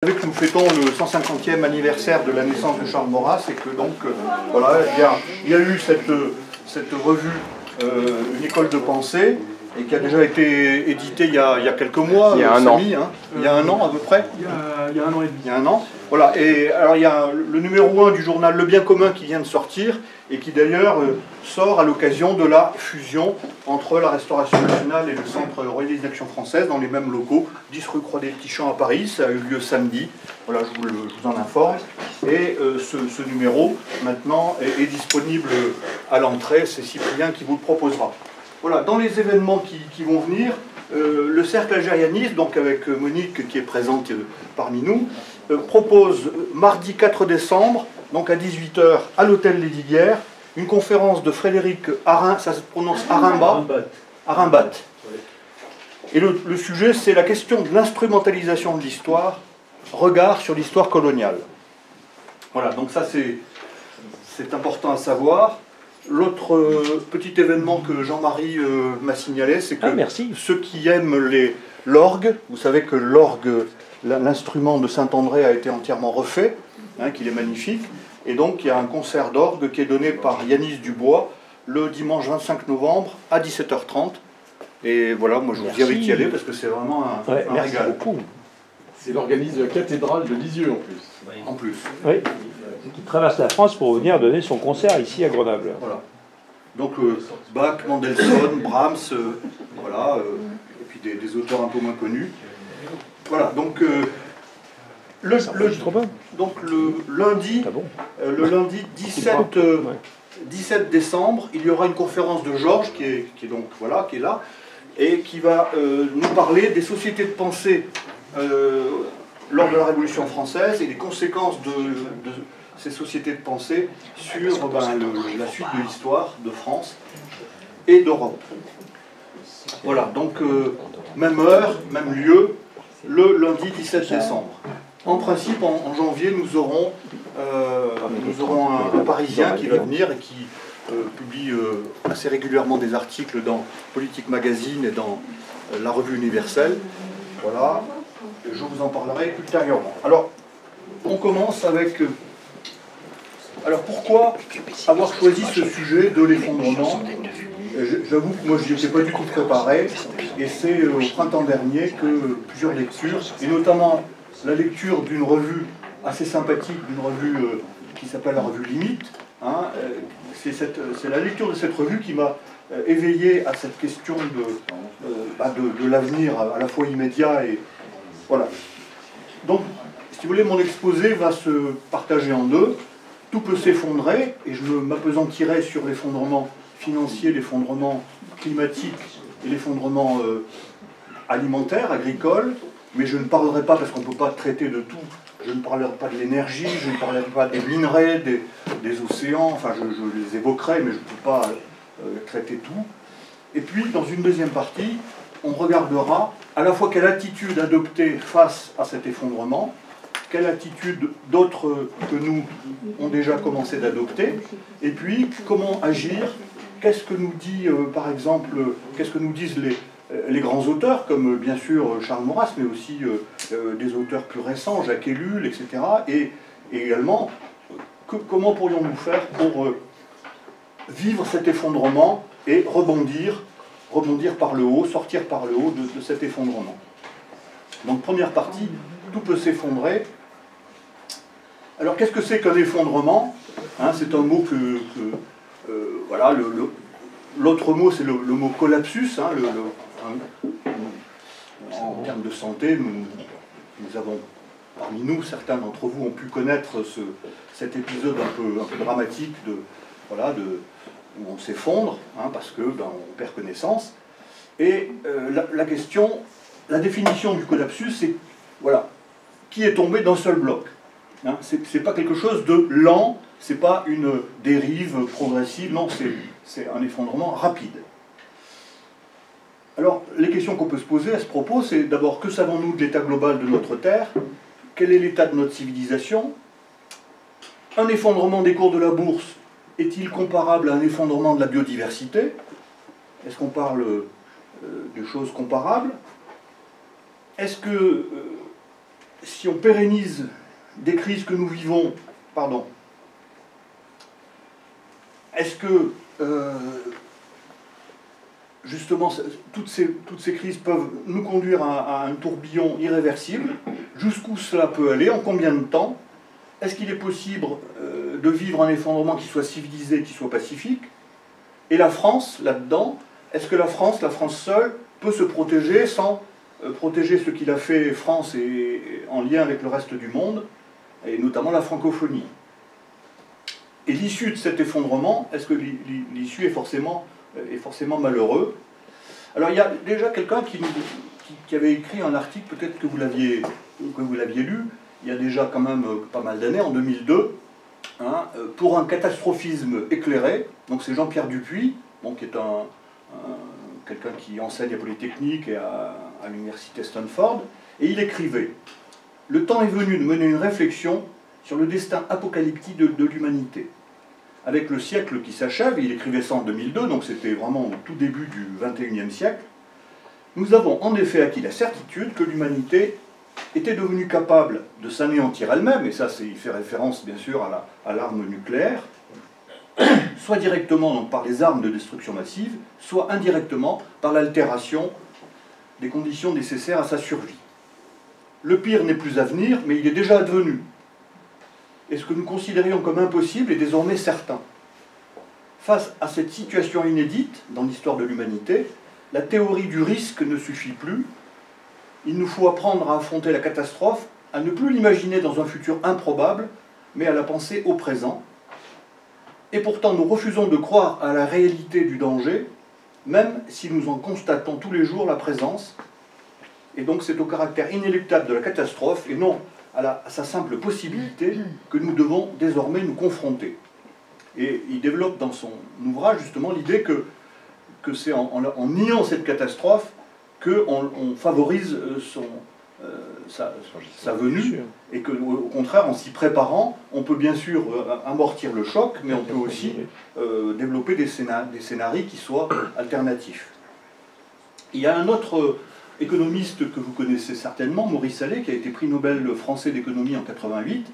Vous savez que nous fêtons le 150e anniversaire de la naissance de Charles Maurras et que donc, voilà, il y a eu cette revue, une école de pensée, et qui a déjà été éditée il y a quelques mois. Il y a un an. Hein, il y a un an à peu près. Il y a un an et demi. Il y a un an. Voilà, et alors il y a le numéro 1 du journal Le Bien Commun qui vient de sortir, et qui d'ailleurs sort à l'occasion de la fusion entre la Restauration nationale et le Centre royaliste d'action française dans les mêmes locaux, 10 rue Croix des Petits Champs à Paris. Ça a eu lieu samedi, voilà, je vous en informe. Et ce numéro, maintenant, est disponible à l'entrée. C'est Cyprien qui vous le proposera. Voilà, dans les événements qui vont venir, le Cercle Algérianiste, donc avec Monique qui est présente parmi nous, propose mardi 4 décembre, donc à 18 h, à l'hôtel Lesdiguières, une conférence de Frédéric Arin, ça se prononce Arimbat. Et le sujet, c'est la question de l'instrumentalisation de l'histoire, regard sur l'histoire coloniale. Voilà, donc ça c'est important à savoir. L'autre petit événement que Jean-Marie m'a signalé, c'est que ceux qui aiment l'orgue, vous savez que l'orgue, l'instrument de Saint-André a été entièrement refait, hein, qu'il est magnifique, et donc il y a un concert d'orgue qui est donné par Yanis Dubois le dimanche 25 novembre à 17 h 30. Et voilà, moi je vous invite d'y aller parce que c'est vraiment un régal. C'est l'organisme de la cathédrale de Lisieux en plus. En plus. Oui, qui traverse la France pour venir donner son concert ici à Grenoble. Voilà. Donc Bach, Mendelssohn, Brahms, voilà, et puis des auteurs un peu moins connus. Voilà, donc le lundi, le lundi 17 décembre, il y aura une conférence de Georges qui est là, et qui va nous parler des sociétés de pensée lors de la Révolution française et les conséquences de ces sociétés de pensée sur la suite de l'histoire de France et d'Europe. Voilà, donc même heure, même lieu, le lundi 17 décembre. En principe, en janvier, nous aurons un Parisien qui va venir et qui publie assez régulièrement des articles dans Politique Magazine et dans la Revue Universelle. Voilà, je vous en parlerai ultérieurement. Alors, on commence avec... Alors, pourquoi avoir choisi ce sujet de l'effondrement? J'avoue que moi, je n'y étais pas du tout préparé, et c'est au printemps dernier que plusieurs lectures, et notamment la lecture d'une revue assez sympathique, d'une revue qui s'appelle la revue Limite, hein, c'est la lecture de cette revue qui m'a éveillé à cette question de l'avenir à la fois immédiat et... Voilà. Donc, si vous voulez, mon exposé va se partager en deux. Tout peut s'effondrer, et je m'appesantirai sur l'effondrement financier, l'effondrement climatique et l'effondrement alimentaire, agricole, mais je ne parlerai pas, parce qu'on ne peut pas traiter de tout, je ne parlerai pas de l'énergie, je ne parlerai pas des minerais, des océans, enfin je les évoquerai, mais je ne peux pas traiter tout. Et puis, dans une deuxième partie, on regardera à la fois quelle attitude adopter face à cet effondrement, quelle attitude d'autres que nous ont déjà commencé d'adopter, et puis comment agir, qu'est-ce que nous dit, par exemple, qu'est-ce que nous disent les grands auteurs, comme bien sûr Charles Maurras, mais aussi des auteurs plus récents, Jacques Ellul, etc. Et également, comment pourrions-nous faire pour vivre cet effondrement et rebondir par le haut, sortir par le haut de cet effondrement. Donc première partie, tout peut s'effondrer. Alors qu'est-ce que c'est qu'un effondrement, hein, c'est un mot voilà, l'autre mot c'est le mot collapsus, hein, en termes de santé, nous avons, parmi nous, certains d'entre vous ont pu connaître cet épisode un peu dramatique où on s'effondre, hein, parce que on perd connaissance. Et la définition du collapsus, c'est voilà, qui est tombé d'un seul bloc. Hein, c'est pas quelque chose de lent, c'est pas une dérive progressive, non, c'est un effondrement rapide. Alors, les questions qu'on peut se poser à ce propos, c'est d'abord, que savons-nous de l'état global de notre Terre? Quel est l'état de notre civilisation? Un effondrement des cours de la bourse est-il comparable à un effondrement de la biodiversité? Est-ce qu'on parle de choses comparables? Est-ce que si on pérennise des crises que nous vivons, pardon, est-ce que justement toutes ces crises peuvent nous conduire à un tourbillon irréversible? Jusqu'où cela peut aller? En combien de temps? Est-ce qu'il est possible de vivre un effondrement qui soit civilisé, qui soit pacifique? Et la France, là-dedans, est-ce que la France seule, peut se protéger sans protéger ce qu'il a fait France et en lien avec le reste du monde, et notamment la francophonie? Et l'issue de cet effondrement, est-ce que l'issue est forcément malheureux? Alors il y a déjà quelqu'un qui avait écrit un article, peut-être que vous l'aviez lu, il y a déjà quand même pas mal d'années, en 2002, hein, pour un catastrophisme éclairé. Donc c'est Jean-Pierre Dupuis, bon, qui est quelqu'un qui enseigne à Polytechnique et à l'université Stanford, et il écrivait « Le temps est venu de mener une réflexion sur le destin apocalyptique de l'humanité. Avec le siècle qui s'achève, il écrivait ça en 2002, donc c'était vraiment au tout début du XXIe siècle, nous avons en effet acquis la certitude que l'humanité était devenue capable de s'anéantir elle-même, et ça il fait référence bien sûr à l'arme nucléaire, soit directement donc, par les armes de destruction massive, soit indirectement par l'altération des conditions nécessaires à sa survie. Le pire n'est plus à venir, mais il est déjà advenu. Et ce que nous considérions comme impossible est désormais certain. Face à cette situation inédite dans l'histoire de l'humanité, la théorie du risque ne suffit plus. Il nous faut apprendre à affronter la catastrophe, à ne plus l'imaginer dans un futur improbable, mais à la penser au présent. Et pourtant, nous refusons de croire à la réalité du danger, même si nous en constatons tous les jours la présence. Et donc c'est au caractère inéluctable de la catastrophe, et non à sa simple possibilité, que nous devons désormais nous confronter. Et il développe dans son ouvrage justement l'idée que c'est en niant cette catastrophe qu'on favorise sa venue, et qu'au contraire, en s'y préparant, on peut bien sûr amortir le choc, mais on peut aussi développer des scénarios qui soient alternatifs. Il y a un autre économiste que vous connaissez certainement, Maurice Allais, qui a été prix Nobel français d'économie en 88.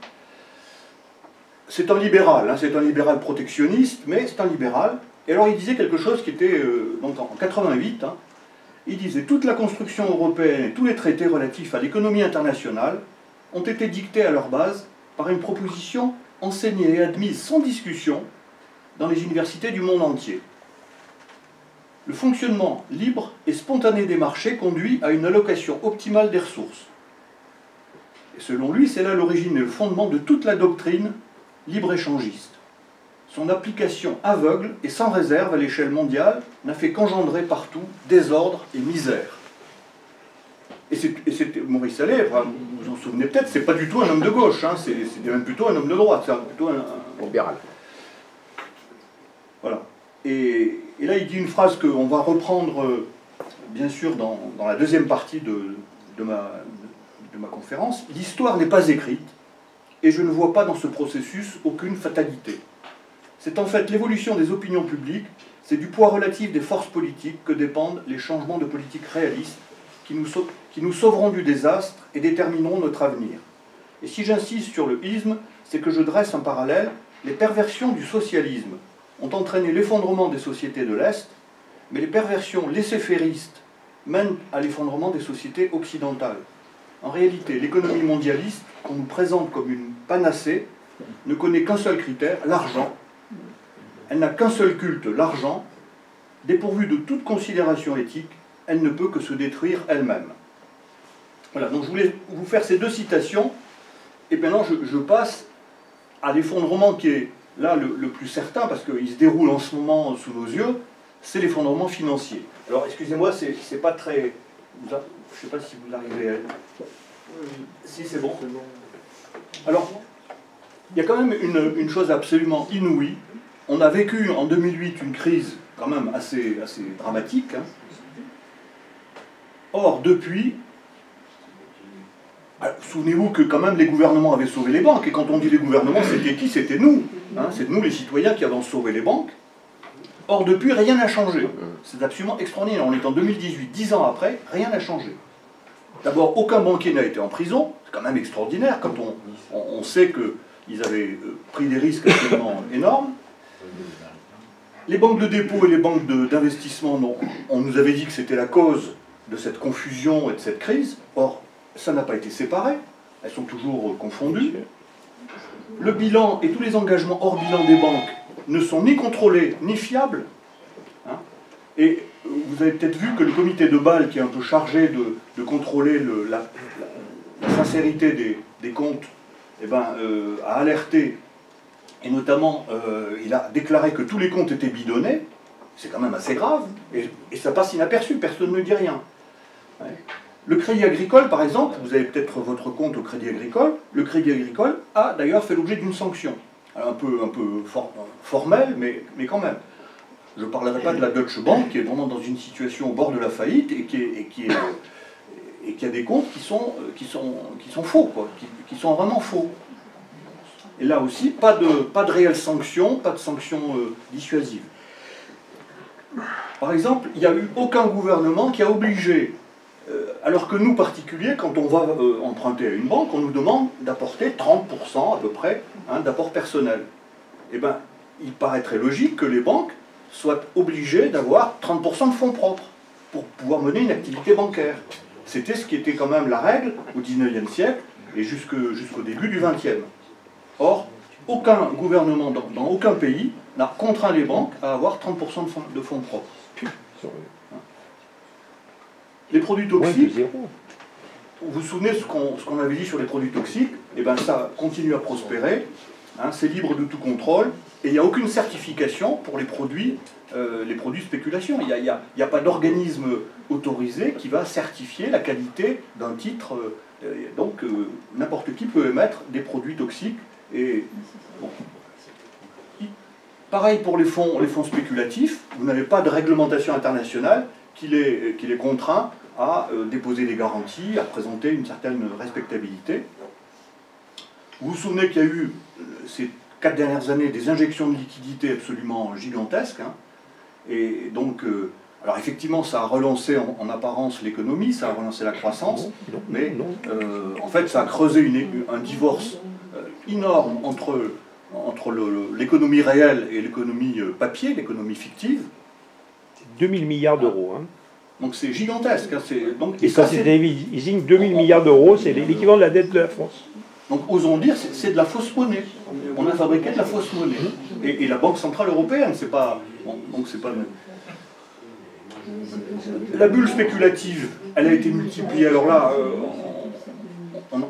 C'est un libéral, hein, c'est un libéral protectionniste, mais c'est un libéral. Et alors il disait quelque chose qui était, donc en 88, hein, il disait « Toute la construction européenne et tous les traités relatifs à l'économie internationale ont été dictés à leur base par une proposition enseignée et admise sans discussion dans les universités du monde entier. Le fonctionnement libre et spontané des marchés conduit à une allocation optimale des ressources. Et selon lui, c'est là l'origine et le fondement de toute la doctrine libre-échangiste. Son application aveugle et sans réserve à l'échelle mondiale n'a fait qu'engendrer partout désordre et misère. » Et c'était Maurice Allais, enfin, vous vous en souvenez peut-être, c'est pas du tout un homme de gauche, hein, c'est même plutôt un homme de droite, c'est plutôt un libéral. Voilà. Et là, il dit une phrase qu'on va reprendre, bien sûr, dans la deuxième partie de ma conférence. « L'histoire n'est pas écrite, et je ne vois pas dans ce processus aucune fatalité. C'est en fait l'évolution des opinions publiques, c'est du poids relatif des forces politiques que dépendent les changements de politique réalistes qui nous sauveront du désastre et détermineront notre avenir. Et si j'insiste sur le isme, c'est que je dresse un parallèle. Les perversions du socialisme ont entraîné l'effondrement des sociétés de l'Est, mais les perversions laissez-fairistes mènent à l'effondrement des sociétés occidentales. En réalité, l'économie mondialiste, qu'on nous présente comme une panacée, ne connaît qu'un seul critère, l'argent. Elle n'a qu'un seul culte, l'argent. Dépourvue de toute considération éthique, elle ne peut que se détruire elle-même. » Voilà, donc je voulais vous faire ces deux citations, et maintenant je passe à l'effondrement qui est là le plus certain, parce qu'il se déroule en ce moment sous nos yeux, c'est l'effondrement financier. Alors excusez-moi, c'est pas très... Je ne sais pas si vous arrivez à... Si c'est bon. Alors, il y a quand même une chose absolument inouïe. On a vécu en 2008 une crise quand même assez dramatique. Hein. Or, depuis, souvenez-vous que quand même les gouvernements avaient sauvé les banques. Et quand on dit les gouvernements, c'était qui? C'était nous. Hein. C'est nous les citoyens qui avons sauvé les banques. Or, depuis, rien n'a changé. C'est absolument extraordinaire. On est en 2018, 10 ans après, rien n'a changé. D'abord, aucun banquier n'a été en prison, c'est quand même extraordinaire quand on sait qu'ils avaient pris des risques absolument énormes. Les banques de dépôt et les banques d'investissement, on nous avait dit que c'était la cause de cette confusion et de cette crise. Or, ça n'a pas été séparé, elles sont toujours confondues. Le bilan et tous les engagements hors bilan des banques ne sont ni contrôlés ni fiables. Hein. Et vous avez peut-être vu que le comité de Bâle, qui est un peu chargé de contrôler la sincérité des comptes, eh ben, a alerté, et notamment il a déclaré que tous les comptes étaient bidonnés. C'est quand même assez grave, et ça passe inaperçu, personne ne dit rien. Ouais. Le Crédit Agricole, par exemple, vous avez peut-être votre compte au Crédit Agricole, le Crédit Agricole a d'ailleurs fait l'objet d'une sanction. Alors, un peu formelle, mais quand même. Je ne parlerai pas de la Deutsche Bank, qui est vraiment dans une situation au bord de la faillite, et qui a des comptes qui sont faux, quoi, qui sont vraiment faux. Et là aussi, pas de réelle sanction, pas de sanction dissuasive. Par exemple, il n'y a eu aucun gouvernement qui a obligé, alors que nous, particuliers, quand on va emprunter à une banque, on nous demande d'apporter 30% à peu près d'apport personnel. Eh bien, il paraîtrait logique que les banques soient obligées d'avoir 30% de fonds propres pour pouvoir mener une activité bancaire. C'était ce qui était quand même la règle au XIXe siècle et jusqu'au début du XXe. Or, aucun gouvernement dans aucun pays n'a contraint les banques à avoir 30% de fonds propres. Les produits toxiques, vous vous souvenez ce qu'on avait dit sur les produits toxiques? Eh bien, ça continue à prospérer, hein, c'est libre de tout contrôle, et il n'y a aucune certification pour les produits spéculation. Il n'y a pas d'organisme autorisé qui va certifier la qualité d'un titre. Donc, n'importe qui peut émettre des produits toxiques. Et, bon. Pareil pour les fonds spéculatifs, vous n'avez pas de réglementation internationale qui les contraint à déposer des garanties, à présenter une certaine respectabilité. Vous vous souvenez qu'il y a eu, ces 4 dernières années, des injections de liquidités absolument gigantesques, hein, et donc, alors effectivement, ça a relancé en apparence l'économie, ça a relancé la croissance, mais en fait, ça a creusé un divorce énorme entre l'économie réelle et l'économie papier, l'économie fictive. 2000 milliards d'euros. Hein. Donc c'est gigantesque. Hein, et ça, c'est David Ising, 2000 milliards d'euros, c'est l'équivalent de la dette de la France. Donc osons dire, c'est de la fausse monnaie. On a fabriqué de la fausse monnaie. Et la Banque Centrale Européenne, c'est pas... Bon, donc c'est pas... La bulle spéculative, elle a été multipliée. Alors là, on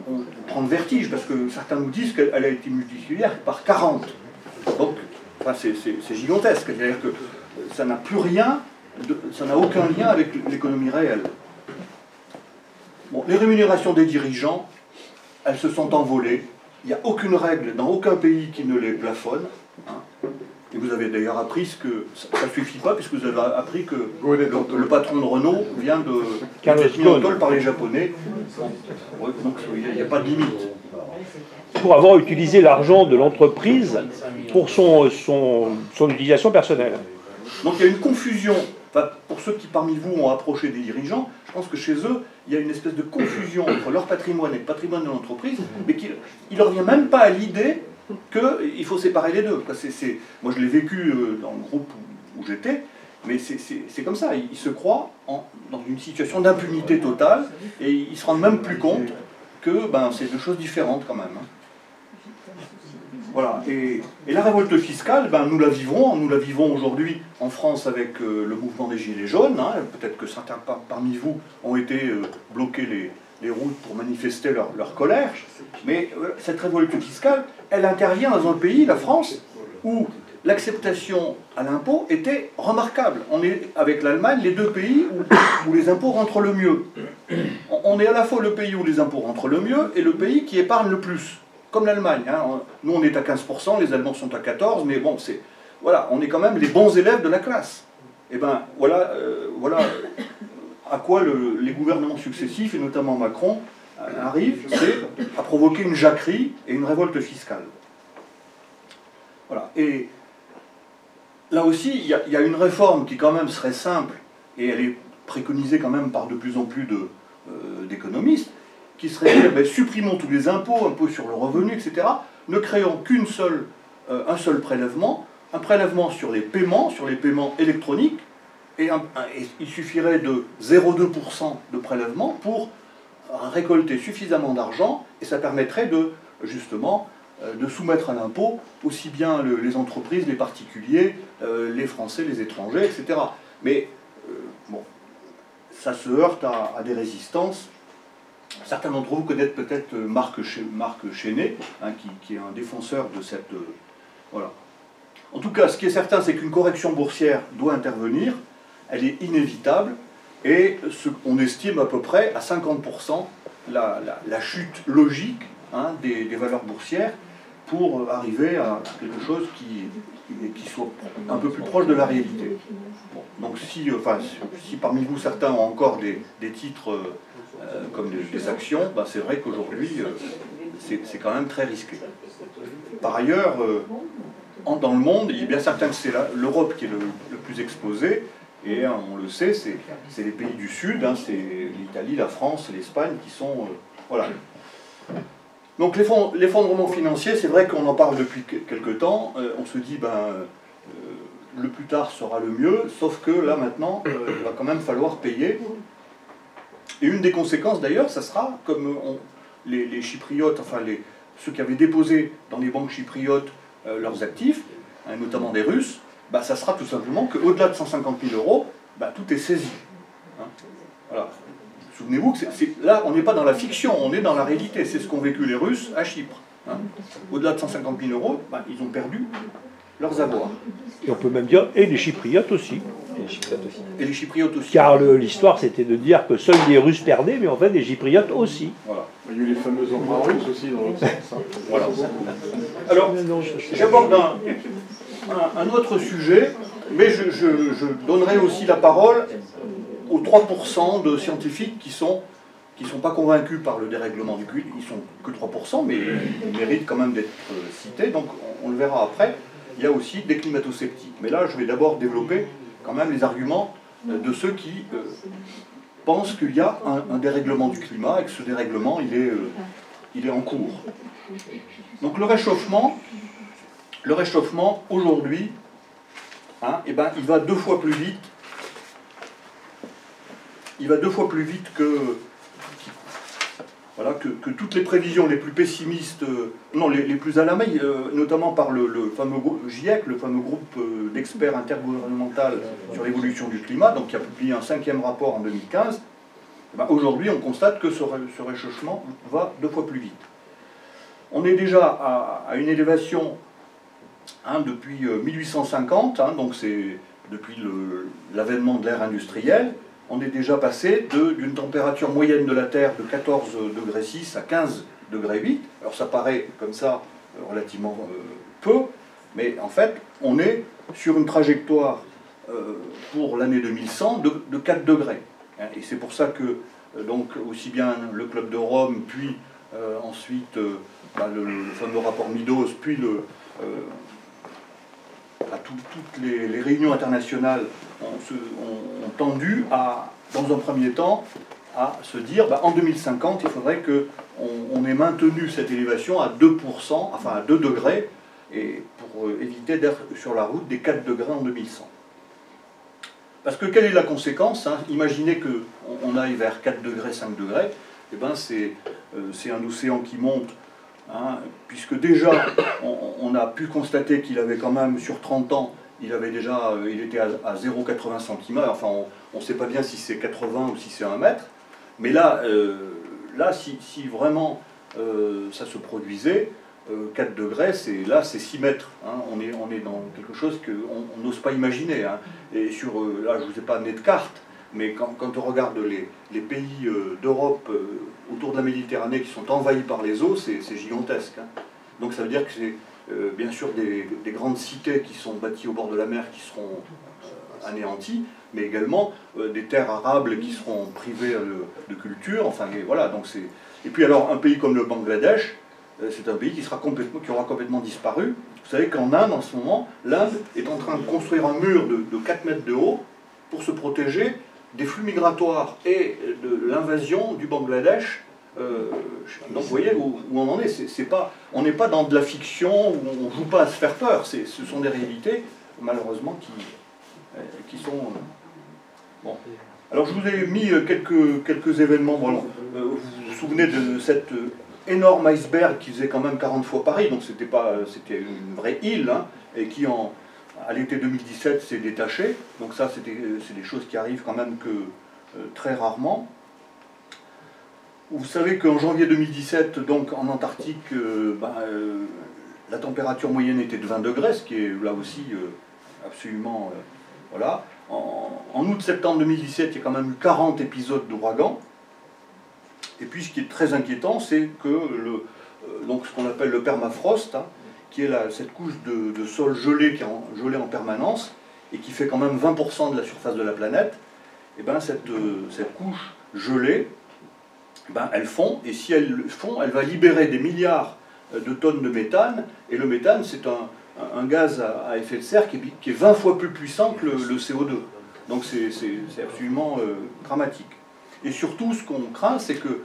prend le vertige, parce que certains nous disent qu'elle a été multipliée par 40. Donc, enfin, c'est gigantesque. C'est-à-dire que ça n'a plus rien, ça n'a aucun lien avec l'économie réelle. Bon, les rémunérations des dirigeants, elles se sont envolées. Il n'y a aucune règle dans aucun pays qui ne les plafonne. Hein. Et vous avez d'ailleurs appris que ça ne suffit pas, puisque vous avez appris que le patron de Renault vient d'être mis en tôle par les Japonais. Donc il n'y a pas de limite. Pour avoir utilisé l'argent de l'entreprise pour son utilisation personnelle. Donc il y a une confusion. Enfin, pour ceux qui parmi vous ont approché des dirigeants, je pense que chez eux, il y a une espèce de confusion entre leur patrimoine et le patrimoine de l'entreprise, mais qu'il ne leur vient même pas à l'idée qu'il faut séparer les deux. Moi je l'ai vécu dans le groupe où j'étais, mais c'est comme ça. Ils se croient dans une situation d'impunité totale, et ils ne se rendent même plus compte que c'est deux choses différentes quand même. Hein. Voilà. Et la révolte fiscale, nous la vivons aujourd'hui en France avec le mouvement des Gilets jaunes. Hein. Peut-être que certains parmi vous ont été bloqués les routes pour manifester leur colère. Mais cette révolte fiscale, elle intervient dans un pays, la France, où l'acceptation à l'impôt était remarquable. On est, avec l'Allemagne, les deux pays où les impôts rentrent le mieux. On est à la fois le pays où les impôts rentrent le mieux et le pays qui épargne le plus. Comme l'Allemagne. Hein. Nous, on est à 15%, les Allemands sont à 14%, mais bon, voilà, on est quand même les bons élèves de la classe. Et voilà à quoi les gouvernements successifs, et notamment Macron, arrivent, c'est à provoquer une jacquerie et une révolte fiscale. Voilà. Et là aussi, il y a une réforme qui quand même serait simple, et elle est préconisée quand même par de plus en plus d'économistes, qui seraient dire, ben, supprimons tous les impôts, impôts sur le revenu, etc., ne créons un seul prélèvement, un prélèvement sur les paiements électroniques, et il suffirait de 0,2% de prélèvement pour récolter suffisamment d'argent, et ça permettrait justement de soumettre à l'impôt aussi bien les entreprises, les particuliers, les Français, les étrangers, etc. Mais bon, ça se heurte à des résistances. Certains d'entre vous connaissent peut-être Marc Chenet, hein, qui est un défenseur de cette... voilà. En tout cas, ce qui est certain, c'est qu'une correction boursière doit intervenir, elle est inévitable, et on estime à peu près à 50% la chute logique, hein, des valeurs boursières, pour arriver à quelque chose qui soit un peu plus proche de la réalité. Bon, donc si parmi vous certains ont encore des titres comme des actions, ben c'est vrai qu'aujourd'hui c'est quand même très risqué. Par ailleurs, dans le monde, il est bien certain que c'est l'Europe qui est le plus exposée, et on le sait, c'est les pays du Sud, hein, c'est l'Italie, la France, l'Espagne qui sont... voilà. Donc l'effondrement financier, c'est vrai qu'on en parle depuis quelque temps, on se dit, le plus tard sera le mieux, sauf que là maintenant, il va quand même falloir payer. Et une des conséquences d'ailleurs, ça sera, comme les Chypriotes, enfin ceux qui avaient déposé dans les banques chypriotes leurs actifs, hein, notamment des Russes, ça sera tout simplement qu'au-delà de 150 000 euros, tout est saisi. Hein, voilà. Souvenez-vous que là, on n'est pas dans la fiction, on est dans la réalité. C'est ce qu'ont vécu les Russes à Chypre. Hein. Au-delà de 150 000 euros, ils ont perdu leurs avoirs. Et on peut même dire, et les Chypriotes aussi. Et les Chypriotes aussi. Car l'histoire, c'était de dire que seuls les Russes perdaient, mais en fait, les Chypriotes aussi. Voilà. Il y a eu les fameux emprunts russes aussi dans l'autre sens. Hein. Voilà. Alors, j'aborde un autre sujet, mais je donnerai aussi la parole aux 3% de scientifiques qui sont pas convaincus par le dérèglement du climat. Ils sont que 3%, mais ils méritent quand même d'être cités, donc on le verra après. Il y a aussi des climato-sceptiques. Mais là, je vais d'abord développer quand même les arguments de ceux qui pensent qu'il y a un dérèglement du climat et que ce dérèglement, il est en cours. Donc le réchauffement aujourd'hui, hein, il va 2 fois plus vite. Il va 2 fois plus vite que toutes les prévisions les plus pessimistes, les plus alarmées, notamment par le fameux GIEC, le fameux groupe d'experts intergouvernemental sur l'évolution du climat, donc qui a publié un 5e rapport en 2015. Aujourd'hui, on constate que ce réchauffement va 2 fois plus vite. On est déjà à une élévation, hein, depuis 1850, hein, donc c'est depuis l'avènement de l'ère industrielle. On est déjà passé d'une température moyenne de la Terre de 14,6 degrés à 15,8 degrés. Alors ça paraît comme ça relativement peu, mais en fait, on est sur une trajectoire pour l'année 2100 de 4 degrés. Et c'est pour ça que, donc, aussi bien le Club de Rome, puis ensuite le fameux rapport Meadows, puis toutes les réunions internationales ont tendu dans un premier temps, à se dire, en 2050, il faudrait qu'on ait maintenu cette élévation à 2%, enfin à 2 degrés, et pour éviter d'être sur la route des 4 degrés en 2100. Parce que quelle est la conséquence, hein? Imaginez qu'on aille vers 4 degrés, 5 degrés, et c'est un océan qui monte, hein, puisque déjà on a pu constater qu'il avait quand même, sur 30 ans, il était à 0,80 cm, enfin on ne sait pas bien si c'est 80 ou si c'est 1 mètre, mais là, si vraiment ça se produisait, 4 degrés, c'est 6 mètres, hein, on est dans quelque chose qu'on n'ose pas imaginer, hein. Et là je ne vous ai pas amené de carte, mais quand on regarde les pays d'Europe autour de la Méditerranée qui sont envahis par les eaux, c'est gigantesque, hein. Donc ça veut dire que c'est bien sûr des grandes cités qui sont bâties au bord de la mer qui seront anéanties, mais également des terres arables qui seront privées de culture, enfin et voilà, donc c'est... Et puis alors un pays comme le Bangladesh, c'est un pays qui aura complètement disparu. Vous savez qu'en Inde, en ce moment, l'Inde est en train de construire un mur de 4 mètres de haut pour se protéger des flux migratoires et de l'invasion du Bangladesh. Donc vous voyez où on en est. On n'est pas dans de la fiction où on ne joue pas à se faire peur. Ce sont des réalités, malheureusement, qui sont... bon. Alors je vous ai mis quelques événements. Bon, vous vous souvenez de cette énorme iceberg qui faisait quand même 40 fois Paris, donc c'était une vraie île, hein, et qui à l'été 2017 s'est détaché. Donc ça, c'est des choses qui arrivent quand même que très rarement. Vous savez qu'en janvier 2017, donc en Antarctique, la température moyenne était de 20 degrés, ce qui est là aussi absolument... voilà. En août-septembre 2017, il y a quand même eu 40 épisodes d'ouragan. Et puis ce qui est très inquiétant, c'est que donc ce qu'on appelle le permafrost, hein, qui est cette couche de sol gelé, qui est gelé en permanence, et qui fait quand même 20% de la surface de la planète, et ben cette couche gelée, ben elle fond, et si elle fond, elle va libérer des milliards de tonnes de méthane, et le méthane, c'est un gaz à effet de serre qui est 20 fois plus puissant que le CO2. Donc c'est absolument dramatique. Et surtout, ce qu'on craint, c'est que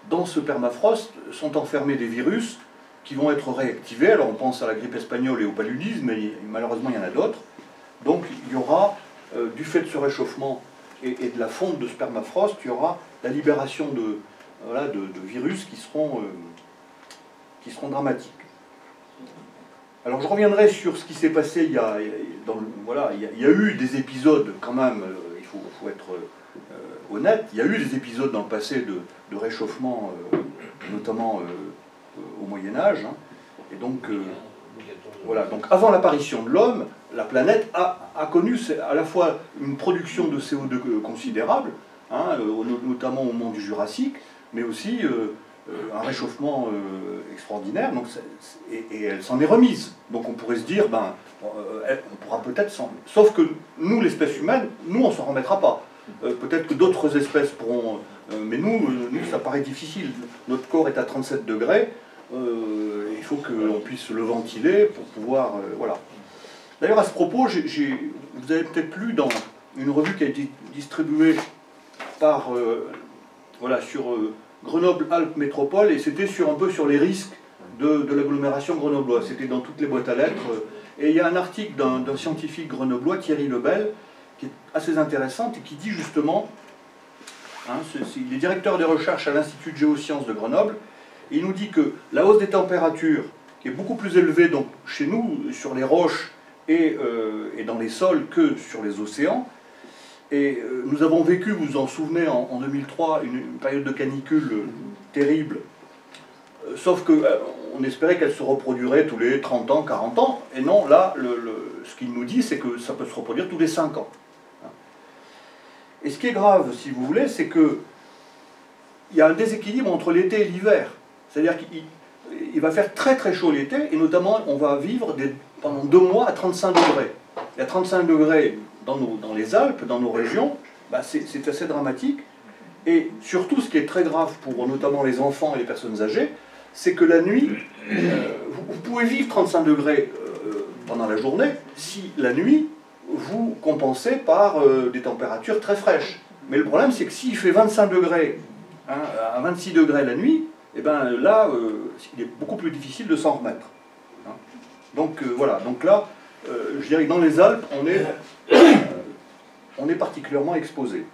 dans ce permafrost sont enfermés des virus qui vont être réactivés. Alors on pense à la grippe espagnole et au paludisme, mais malheureusement il y en a d'autres. Donc il y aura, du fait de ce réchauffement et de la fonte de ce permafrost, il y aura la libération de virus qui seront dramatiques. Alors je reviendrai sur ce qui s'est passé il y a eu des épisodes quand même, il faut être honnête, il y a eu des épisodes dans le passé de réchauffement, notamment au Moyen-Âge, hein, et donc voilà, donc avant l'apparition de l'homme, la planète a connu à la fois une production de CO2 considérable, hein, notamment au moment du Jurassique, mais aussi un réchauffement extraordinaire, donc et elle s'en est remise. Donc on pourrait se dire, on pourra peut-être s'en... Sauf que nous, l'espèce humaine, nous, on ne s'en remettra pas. Peut-être que d'autres espèces pourront... mais nous, ça paraît difficile. Notre corps est à 37 degrés, il faut qu'on puisse le ventiler pour pouvoir... voilà. D'ailleurs, à ce propos, vous avez peut-être lu dans une revue qui a été distribuée par... sur... Grenoble-Alpes Métropole, et c'était un peu sur les risques de l'agglomération grenobloise. C'était dans toutes les boîtes à lettres. Et il y a un article d'un scientifique grenoblois, Thierry Lebel, qui est assez intéressant et qui dit justement, hein, il est directeur des recherches à l'Institut de géosciences de Grenoble, et il nous dit que la hausse des températures, qui est beaucoup plus élevée donc, chez nous, sur les roches et dans les sols que sur les océans, et nous avons vécu, vous vous en souvenez, en 2003, une période de canicule terrible, sauf qu'on espérait qu'elle se reproduirait tous les 30 ans, 40 ans, et non, là, ce qu'il nous dit, c'est que ça peut se reproduire tous les 5 ans. Et ce qui est grave, si vous voulez, c'est qu'il y a un déséquilibre entre l'été et l'hiver. C'est-à-dire qu'il va faire très très chaud l'été, et notamment, on va vivre pendant 2 mois à 35 degrés. Et à 35 degrés... Dans les Alpes, dans nos régions, c'est assez dramatique. Et surtout, ce qui est très grave pour notamment les enfants et les personnes âgées, c'est que la nuit, vous pouvez vivre 35 degrés pendant la journée, si la nuit, vous compensez par des températures très fraîches. Mais le problème, c'est que s'il fait 25 degrés, hein, à 26 degrés la nuit, et ben là, il est beaucoup plus difficile de s'en remettre. Hein. Donc voilà, donc là, je dirais que dans les Alpes, on est particulièrement exposé.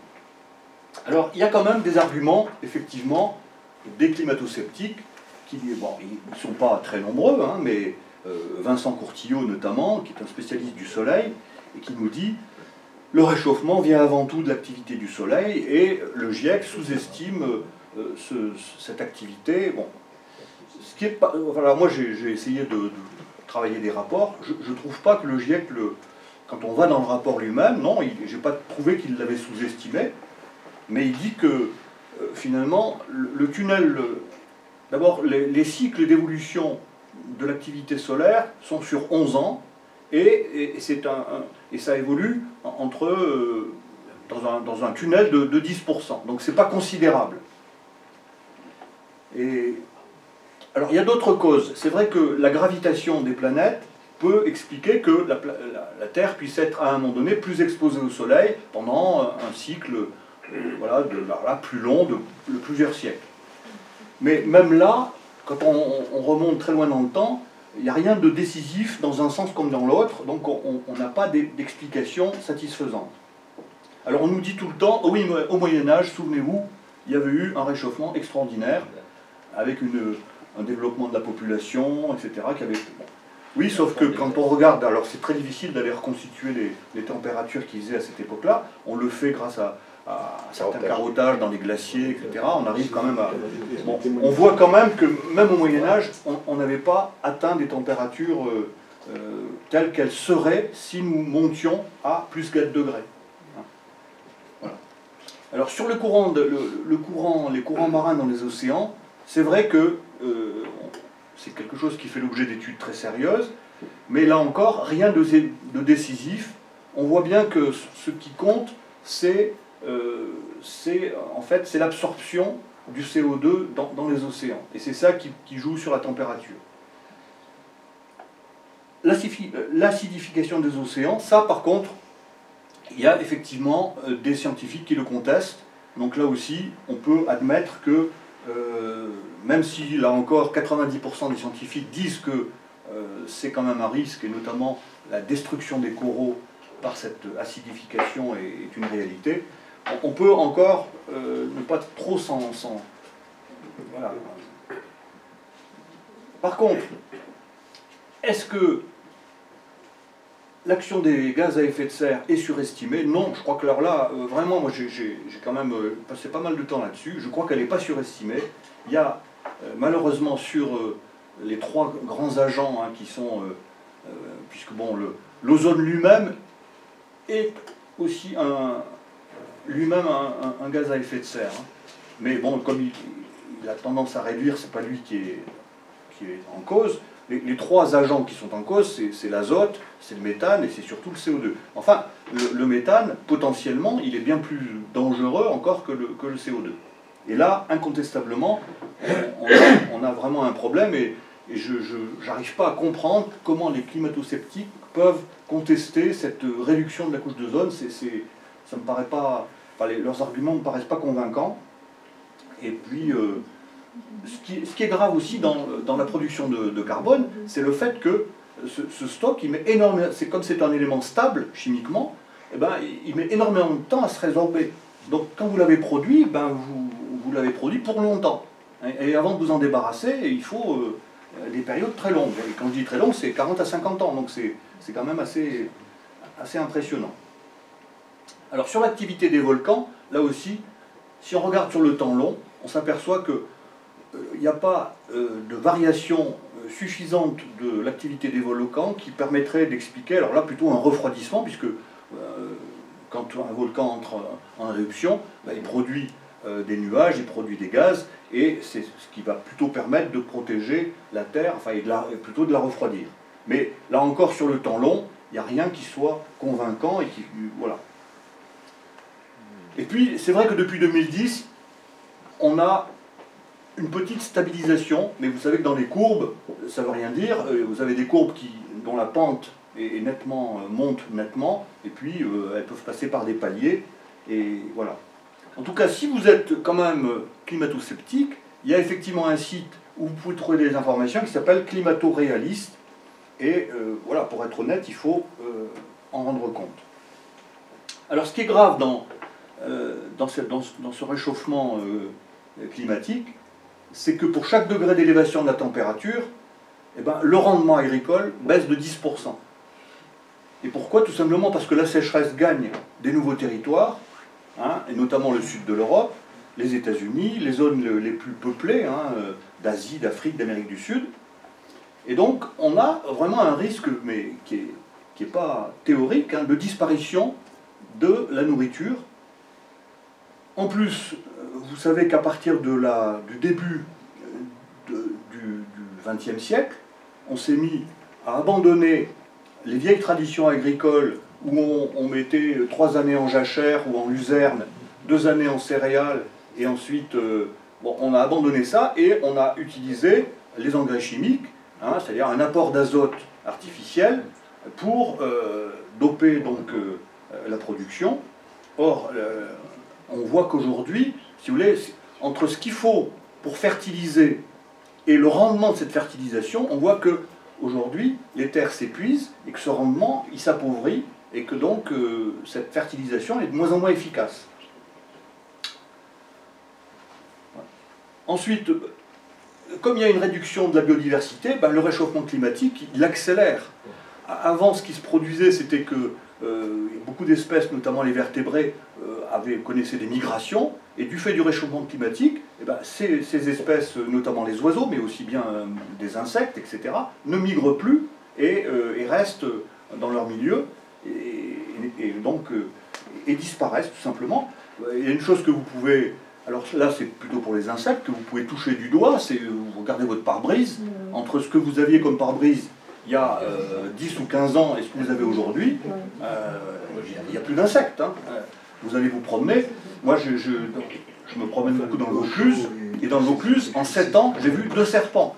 Alors, il y a quand même des arguments, effectivement, des climato-sceptiques, qui, bon, ils ne sont pas très nombreux, hein, mais Vincent Courtillot notamment, qui est un spécialiste du Soleil, et qui nous dit « Le réchauffement vient avant tout de l'activité du Soleil, et le GIEC sous-estime cette activité. » Bon, ce qui est pas, voilà, moi j'ai essayé de travailler des rapports, je ne trouve pas que le GIEC, quand on va dans le rapport lui-même, non, je n'ai pas trouvé qu'il l'avait sous-estimé, mais il dit que finalement, le tunnel, d'abord les cycles d'évolution de l'activité solaire sont sur 11 ans, et ça évolue dans un tunnel de 10%, donc c'est pas considérable. Et alors il y a d'autres causes. C'est vrai que la gravitation des planètes peut expliquer que la Terre puisse être à un moment donné plus exposée au Soleil pendant un cycle voilà, plus long, de plusieurs siècles. Mais même là, quand on remonte très loin dans le temps, il n'y a rien de décisif dans un sens comme dans l'autre, donc on n'a pas d'explication satisfaisante. Alors on nous dit tout le temps, oh oui, au Moyen-Âge, souvenez-vous, il y avait eu un réchauffement extraordinaire, avec un développement de la population, etc. Qui avait... Bon. Oui, sauf que quand on regarde, alors c'est très difficile d'aller reconstituer les températures qu'ils faisaient à cette époque-là, on le fait grâce à certains carottages dans les glaciers, etc. On arrive quand même à... Bon, on voit quand même que même au Moyen-Âge, on n'avait pas atteint des températures telles qu'elles seraient si nous montions à plus 4 degrés. Voilà. Alors sur les courants marins dans les océans, c'est vrai que c'est quelque chose qui fait l'objet d'études très sérieuses, mais là encore, rien de décisif. On voit bien que ce qui compte, c'est en fait, c'est l'absorption du CO2 dans les océans. Et c'est ça qui joue sur la température. L'acidification des océans, ça par contre, il y a effectivement des scientifiques qui le contestent. Donc là aussi, on peut admettre que même si, là encore, 90% des scientifiques disent que c'est quand même un risque, et notamment la destruction des coraux par cette acidification est une réalité, on peut encore ne pas trop voilà. Par contre, est-ce que l'action des gaz à effet de serre est surestimée? Non, je crois que là, vraiment, moi j'ai quand même passé pas mal de temps là-dessus. Je crois qu'elle n'est pas surestimée. Il y a malheureusement sur les 3 grands agents qui sont, puisque bon, l'ozone lui-même est aussi lui-même un gaz à effet de serre. Mais bon, comme il a tendance à réduire, c'est pas lui qui est en cause. Les 3 agents qui sont en cause, c'est l'azote, c'est le méthane et c'est surtout le CO2. Enfin, le méthane, potentiellement, il est bien plus dangereux encore que le CO2. Et là, incontestablement, on a vraiment un problème et je n'arrive pas à comprendre comment les climato-sceptiques peuvent contester cette réduction de la couche d'ozone. Ça me paraît pas, enfin, leurs arguments ne me paraissent pas convaincants. Et puis, ce qui est grave aussi dans la production de carbone, c'est le fait que ce stock, il met énormément, c'est comme c'est un élément stable chimiquement, eh ben, il met énormément de temps à se résorber. Donc quand vous l'avez produit, ben, vous l'avez produit pour longtemps. Et avant de vous en débarrasser, il faut des périodes très longues. Et quand je dis très longues, c'est 40 à 50 ans, donc c'est quand même assez impressionnant. Alors sur l'activité des volcans, là aussi, si on regarde sur le temps long, on s'aperçoit qu'il n'y a pas de variation suffisante de l'activité des volcans qui permettrait d'expliquer, alors là plutôt un refroidissement, puisque quand un volcan entre en éruption, ben, il produit des nuages, il produit des gaz, et c'est ce qui va plutôt permettre de protéger la Terre, enfin plutôt de la refroidir. Mais là encore sur le temps long, il n'y a rien qui soit convaincant et qui... voilà. Et puis c'est vrai que depuis 2010, on a une petite stabilisation, mais vous savez que dans les courbes, ça ne veut rien dire. Vous avez des courbes dont la pente est nettement, monte nettement, et puis elles peuvent passer par des paliers, et voilà. En tout cas, si vous êtes quand même climato-sceptique, il y a effectivement un site où vous pouvez trouver des informations qui s'appelle Climato-réaliste, et voilà, pour être honnête, il faut en rendre compte. Alors ce qui est grave dans ce réchauffement climatique, c'est que pour chaque degré d'élévation de la température, eh ben, le rendement agricole baisse de 10%. Et pourquoi? Tout simplement parce que la sécheresse gagne des nouveaux territoires, et notamment le sud de l'Europe, les États-Unis, les zones les plus peuplées, d'Asie, d'Afrique, d'Amérique du Sud. Et donc on a vraiment un risque, mais qui est pas théorique, de disparition de la nourriture. En plus, vous savez qu'à partir du début du XXe siècle, on s'est mis à abandonner les vieilles traditions agricoles où on mettait 3 années en jachère ou en luzerne, 2 années en céréales, et ensuite, bon, on a abandonné ça et on a utilisé les engrais chimiques, c'est-à-dire un apport d'azote artificielle pour doper donc la production. Or, on voit qu'aujourd'hui, si vous voulez, entre ce qu'il faut pour fertiliser et le rendement de cette fertilisation, on voit que aujourd'hui les terres s'épuisent et que ce rendement il s'appauvrit et que donc cette fertilisation est de moins en moins efficace. Ensuite, comme il y a une réduction de la biodiversité, ben, le réchauffement climatique, il accélère. Avant, ce qui se produisait, c'était que beaucoup d'espèces, notamment les vertébrés, connaissaient des migrations, et du fait du réchauffement climatique, eh ben, ces espèces, notamment les oiseaux, mais aussi bien des insectes, etc., ne migrent plus et restent dans leur milieu, et disparaissent tout simplement. Il y a une chose que vous pouvez... Alors là, c'est plutôt pour les insectes que vous pouvez toucher du doigt, c'est vous regardez votre pare-brise, entre ce que vous aviez comme pare-brise il y a 10 ou 15 ans et ce que vous avez aujourd'hui, il n'y a plus d'insectes. Hein. Vous allez vous promener. Moi, je me promène beaucoup dans le Vaucluse, et dans le Vaucluse, en 7 ans, j'ai vu 2 serpents.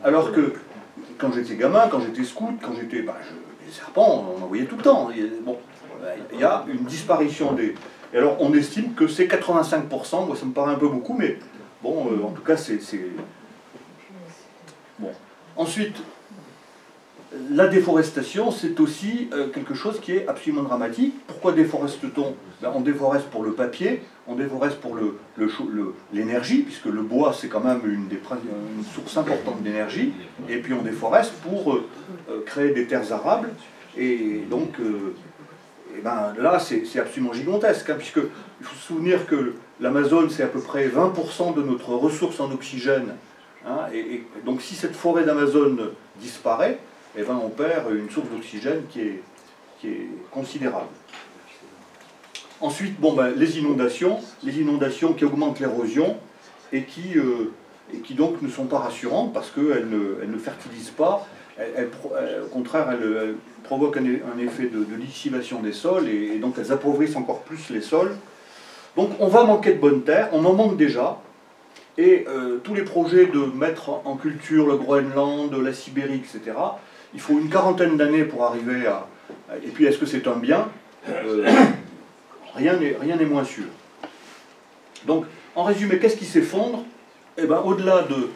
Alors que quand j'étais gamin, quand j'étais scout, quand j'étais... les serpents, on en voyait tout le temps. Il y a une disparition des... Et alors, on estime que c'est 85%, moi ça me paraît un peu beaucoup, mais bon, en tout cas, c'est... Bon. Ensuite, la déforestation, c'est aussi quelque chose qui est absolument dramatique. Pourquoi déforeste-t-on? Ben, on déforeste pour le papier, on déforeste pour l'énergie, puisque le bois, c'est quand même une source importante d'énergie, et puis on déforeste pour créer des terres arables, et donc... Et ben là, c'est absolument gigantesque, hein, puisque il faut se souvenir que l'Amazone, c'est à peu près 20% de notre ressource en oxygène. Hein, et donc si cette forêt d'Amazone disparaît, eh ben, on perd une source d'oxygène qui est considérable. Ensuite, bon, ben, les inondations qui augmentent l'érosion et qui donc ne sont pas rassurantes parce qu'elles ne fertilisent pas. Au contraire, elles provoquent un effet de lixivation des sols et donc elles appauvrissent encore plus les sols. Donc on va manquer de bonnes terres, on en manque déjà. Et tous les projets de mettre en culture le Groenland, la Sibérie, etc., il faut une quarantaine d'années pour arriver à... Et puis est-ce que c'est un bien? Rien n'est moins sûr. Donc, en résumé, qu'est-ce qui s'effondre? Eh ben, au-delà de...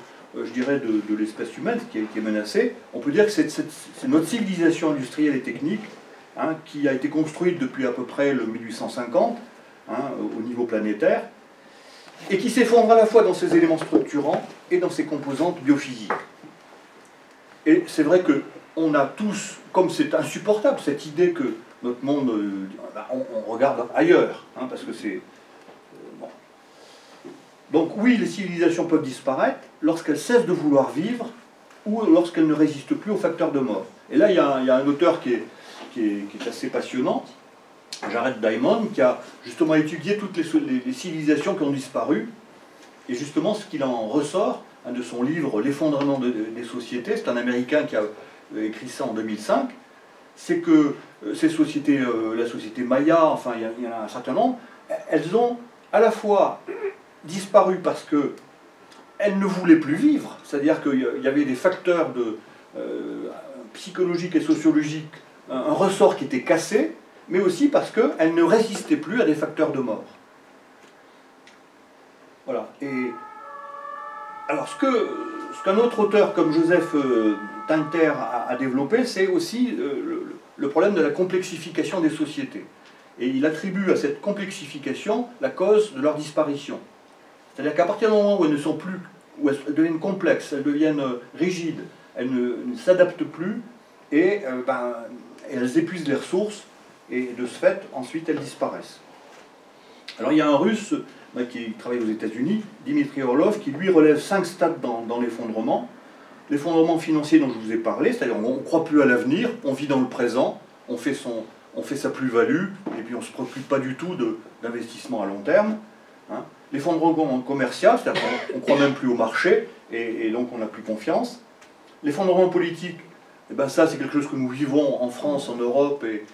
je dirais, de l'espèce humaine qui est menacée, on peut dire que c'est notre civilisation industrielle et technique hein, qui a été construite depuis à peu près le 1850 hein, au niveau planétaire et qui s'effondre à la fois dans ses éléments structurants et dans ses composantes biophysiques. Et c'est vrai qu'on a tous, comme c'est insupportable, cette idée que notre monde, on regarde ailleurs, hein, parce que c'est... bon. Donc oui, les civilisations peuvent disparaître lorsqu'elles cessent de vouloir vivre ou lorsqu'elles ne résistent plus aux facteurs de mort. Et là, il y a un auteur qui est assez passionnant, Jared Diamond, qui a justement étudié toutes les civilisations qui ont disparu, et justement ce qu'il en ressort hein, de son livre « L'effondrement des sociétés », c'est un Américain qui a écrit ça en 2005, c'est que ces sociétés, la société Maya, enfin il y en a un certain nombre, elles ont à la fois disparu parce qu'elles ne voulaient plus vivre, c'est-à-dire qu'il y avait des facteurs psychologiques et sociologiques, un ressort qui était cassé, mais aussi parce qu'elles ne résistaient plus à des facteurs de mort. Voilà. Et alors ce qu'un autre auteur comme Joseph Tinter a développé, c'est aussi le problème de la complexification des sociétés. Et il attribue à cette complexification la cause de leur disparition. C'est-à-dire qu'à partir du moment où elles ne sont plus, où elles deviennent complexes, elles deviennent rigides, elles ne s'adaptent plus, et elles épuisent les ressources, et de ce fait, ensuite, elles disparaissent. Alors il y a un Russe qui travaille aux États-Unis, Dimitri Orlov, qui lui relève 5 stades dans l'effondrement. L'effondrement financier dont je vous ai parlé, c'est-à-dire on ne croit plus à l'avenir, on vit dans le présent, on fait sa plus-value, et puis on ne se préoccupe pas du tout d'investissement à long terme. Hein. L'effondrement commercial, c'est-à-dire qu'on ne croit même plus au marché, et donc on n'a plus confiance. L'effondrement politique, eh ben ça c'est quelque chose que nous vivons en France, en Europe et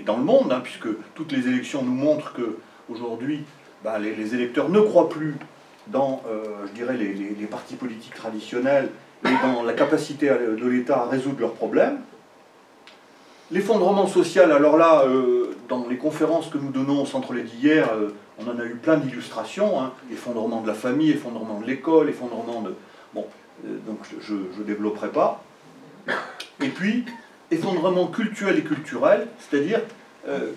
dans le monde, hein, puisque toutes les élections nous montrent qu'aujourd'hui, ben, les électeurs ne croient plus dans, je dirais, les partis politiques traditionnels, et dans la capacité de l'État à résoudre leurs problèmes. L'effondrement social, alors là, dans les conférences que nous donnons au Centre Lady hier, on en a eu plein d'illustrations, hein. Effondrement de la famille, effondrement de l'école, effondrement de... Bon, donc je ne développerai pas. Et puis, effondrement culturel et culturel, c'est-à-dire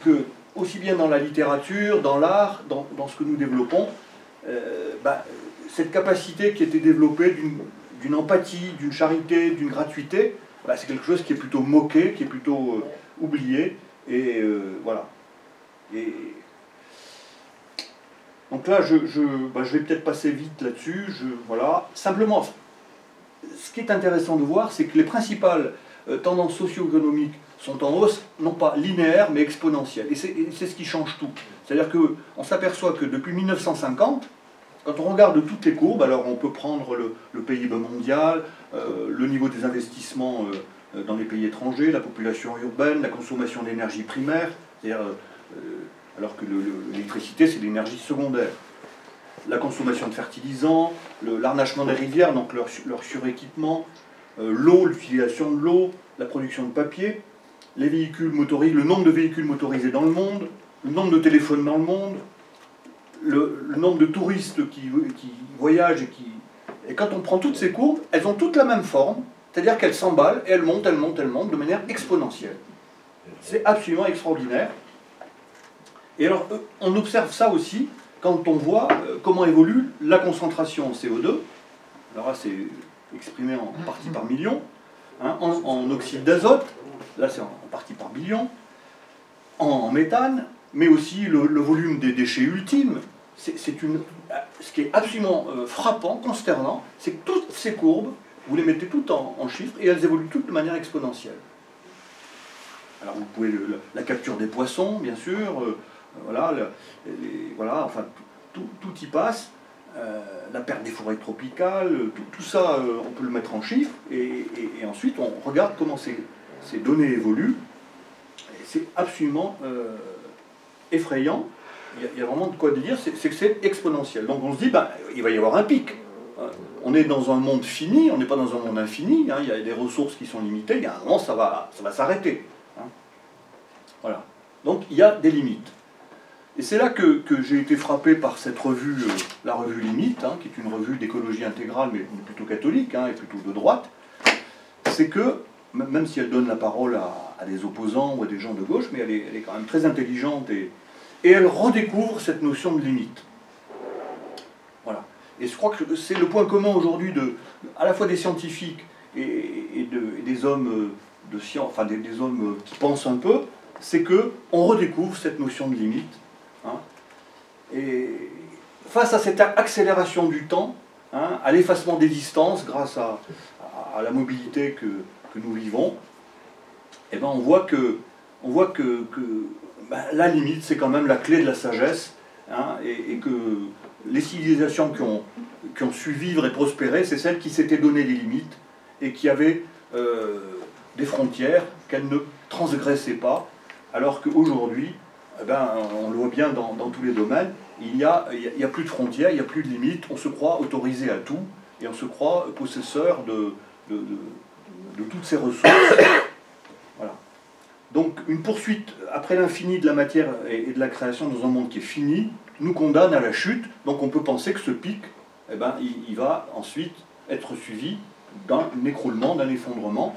que, aussi bien dans la littérature, dans l'art, dans ce que nous développons, cette capacité qui a été développée d'une empathie, d'une charité, d'une gratuité, c'est quelque chose qui est plutôt moqué, qui est plutôt oublié, et voilà. Et donc là, je vais peut-être passer vite là-dessus, voilà. Simplement, ce qui est intéressant de voir, c'est que les principales tendances socio-économiques sont en hausse, non pas linéaires, mais exponentielles. Et c'est ce qui change tout. C'est-à-dire qu'on s'aperçoit que depuis 1950, quand on regarde toutes les courbes, alors on peut prendre le PIB mondial, le niveau des investissements dans les pays étrangers, la population urbaine, la consommation d'énergie primaire, c'est-à-dire, alors que l'électricité c'est l'énergie secondaire, la consommation de fertilisants, l'arnachement des rivières, donc leur suréquipement, l'eau, l'utilisation de l'eau, la production de papier, les véhicules motorisés, le nombre de véhicules motorisés dans le monde, le nombre de téléphones dans le monde, le nombre de touristes qui voyagent et quand on prend toutes ces courbes, elles ont toutes la même forme, c'est-à-dire qu'elles s'emballent et elles montent de manière exponentielle. C'est absolument extraordinaire. Et alors, on observe ça aussi quand on voit comment évolue la concentration en CO2. Alors là, c'est exprimé en parties par million, hein, en oxyde d'azote, là c'est en parties par billion, en méthane, mais aussi le volume des déchets ultimes. Ce qui est absolument frappant, consternant, c'est que toutes ces courbes, vous les mettez toutes en chiffres et elles évoluent toutes de manière exponentielle. Alors vous pouvez la capture des poissons, bien sûr, voilà, enfin tout y passe, la perte des forêts tropicales, tout ça, on peut le mettre en chiffres et ensuite on regarde comment ces données évoluent. C'est absolument effrayant. Il y a vraiment de quoi dire, c'est que c'est exponentiel. Donc on se dit, il va y avoir un pic. On est dans un monde fini, on n'est pas dans un monde infini, hein, il y a des ressources qui sont limitées, il y a un moment ça va s'arrêter. Hein. Voilà. Donc il y a des limites. Et c'est là que j'ai été frappé par cette revue, la revue Limite, hein, qui est une revue d'écologie intégrale, mais plutôt catholique, hein, et plutôt de droite. C'est que, même si elle donne la parole à des opposants ou à des gens de gauche, mais elle est quand même très intelligente et elle redécouvre cette notion de limite. Voilà. Et je crois que c'est le point commun aujourd'hui à la fois des scientifiques et des hommes de science, enfin des hommes qui pensent un peu, c'est qu'on redécouvre cette notion de limite. Hein, et face à cette accélération du temps, hein, à l'effacement des distances grâce à la mobilité que nous vivons, eh ben on voit que la limite, c'est quand même la clé de la sagesse, hein, et que les civilisations qui ont su vivre et prospérer, c'est celles qui s'étaient donné des limites et qui avaient des frontières qu'elles ne transgressaient pas, alors qu'aujourd'hui, on le voit bien dans tous les domaines, il y a plus de frontières, il n'y a plus de limites, on se croit autorisé à tout, et on se croit possesseur de toutes ces ressources. Voilà. Donc une poursuite après l'infini de la matière et de la création dans un monde qui est fini nous condamne à la chute. Donc on peut penser que ce pic, il va ensuite être suivi d'un écroulement, d'un effondrement.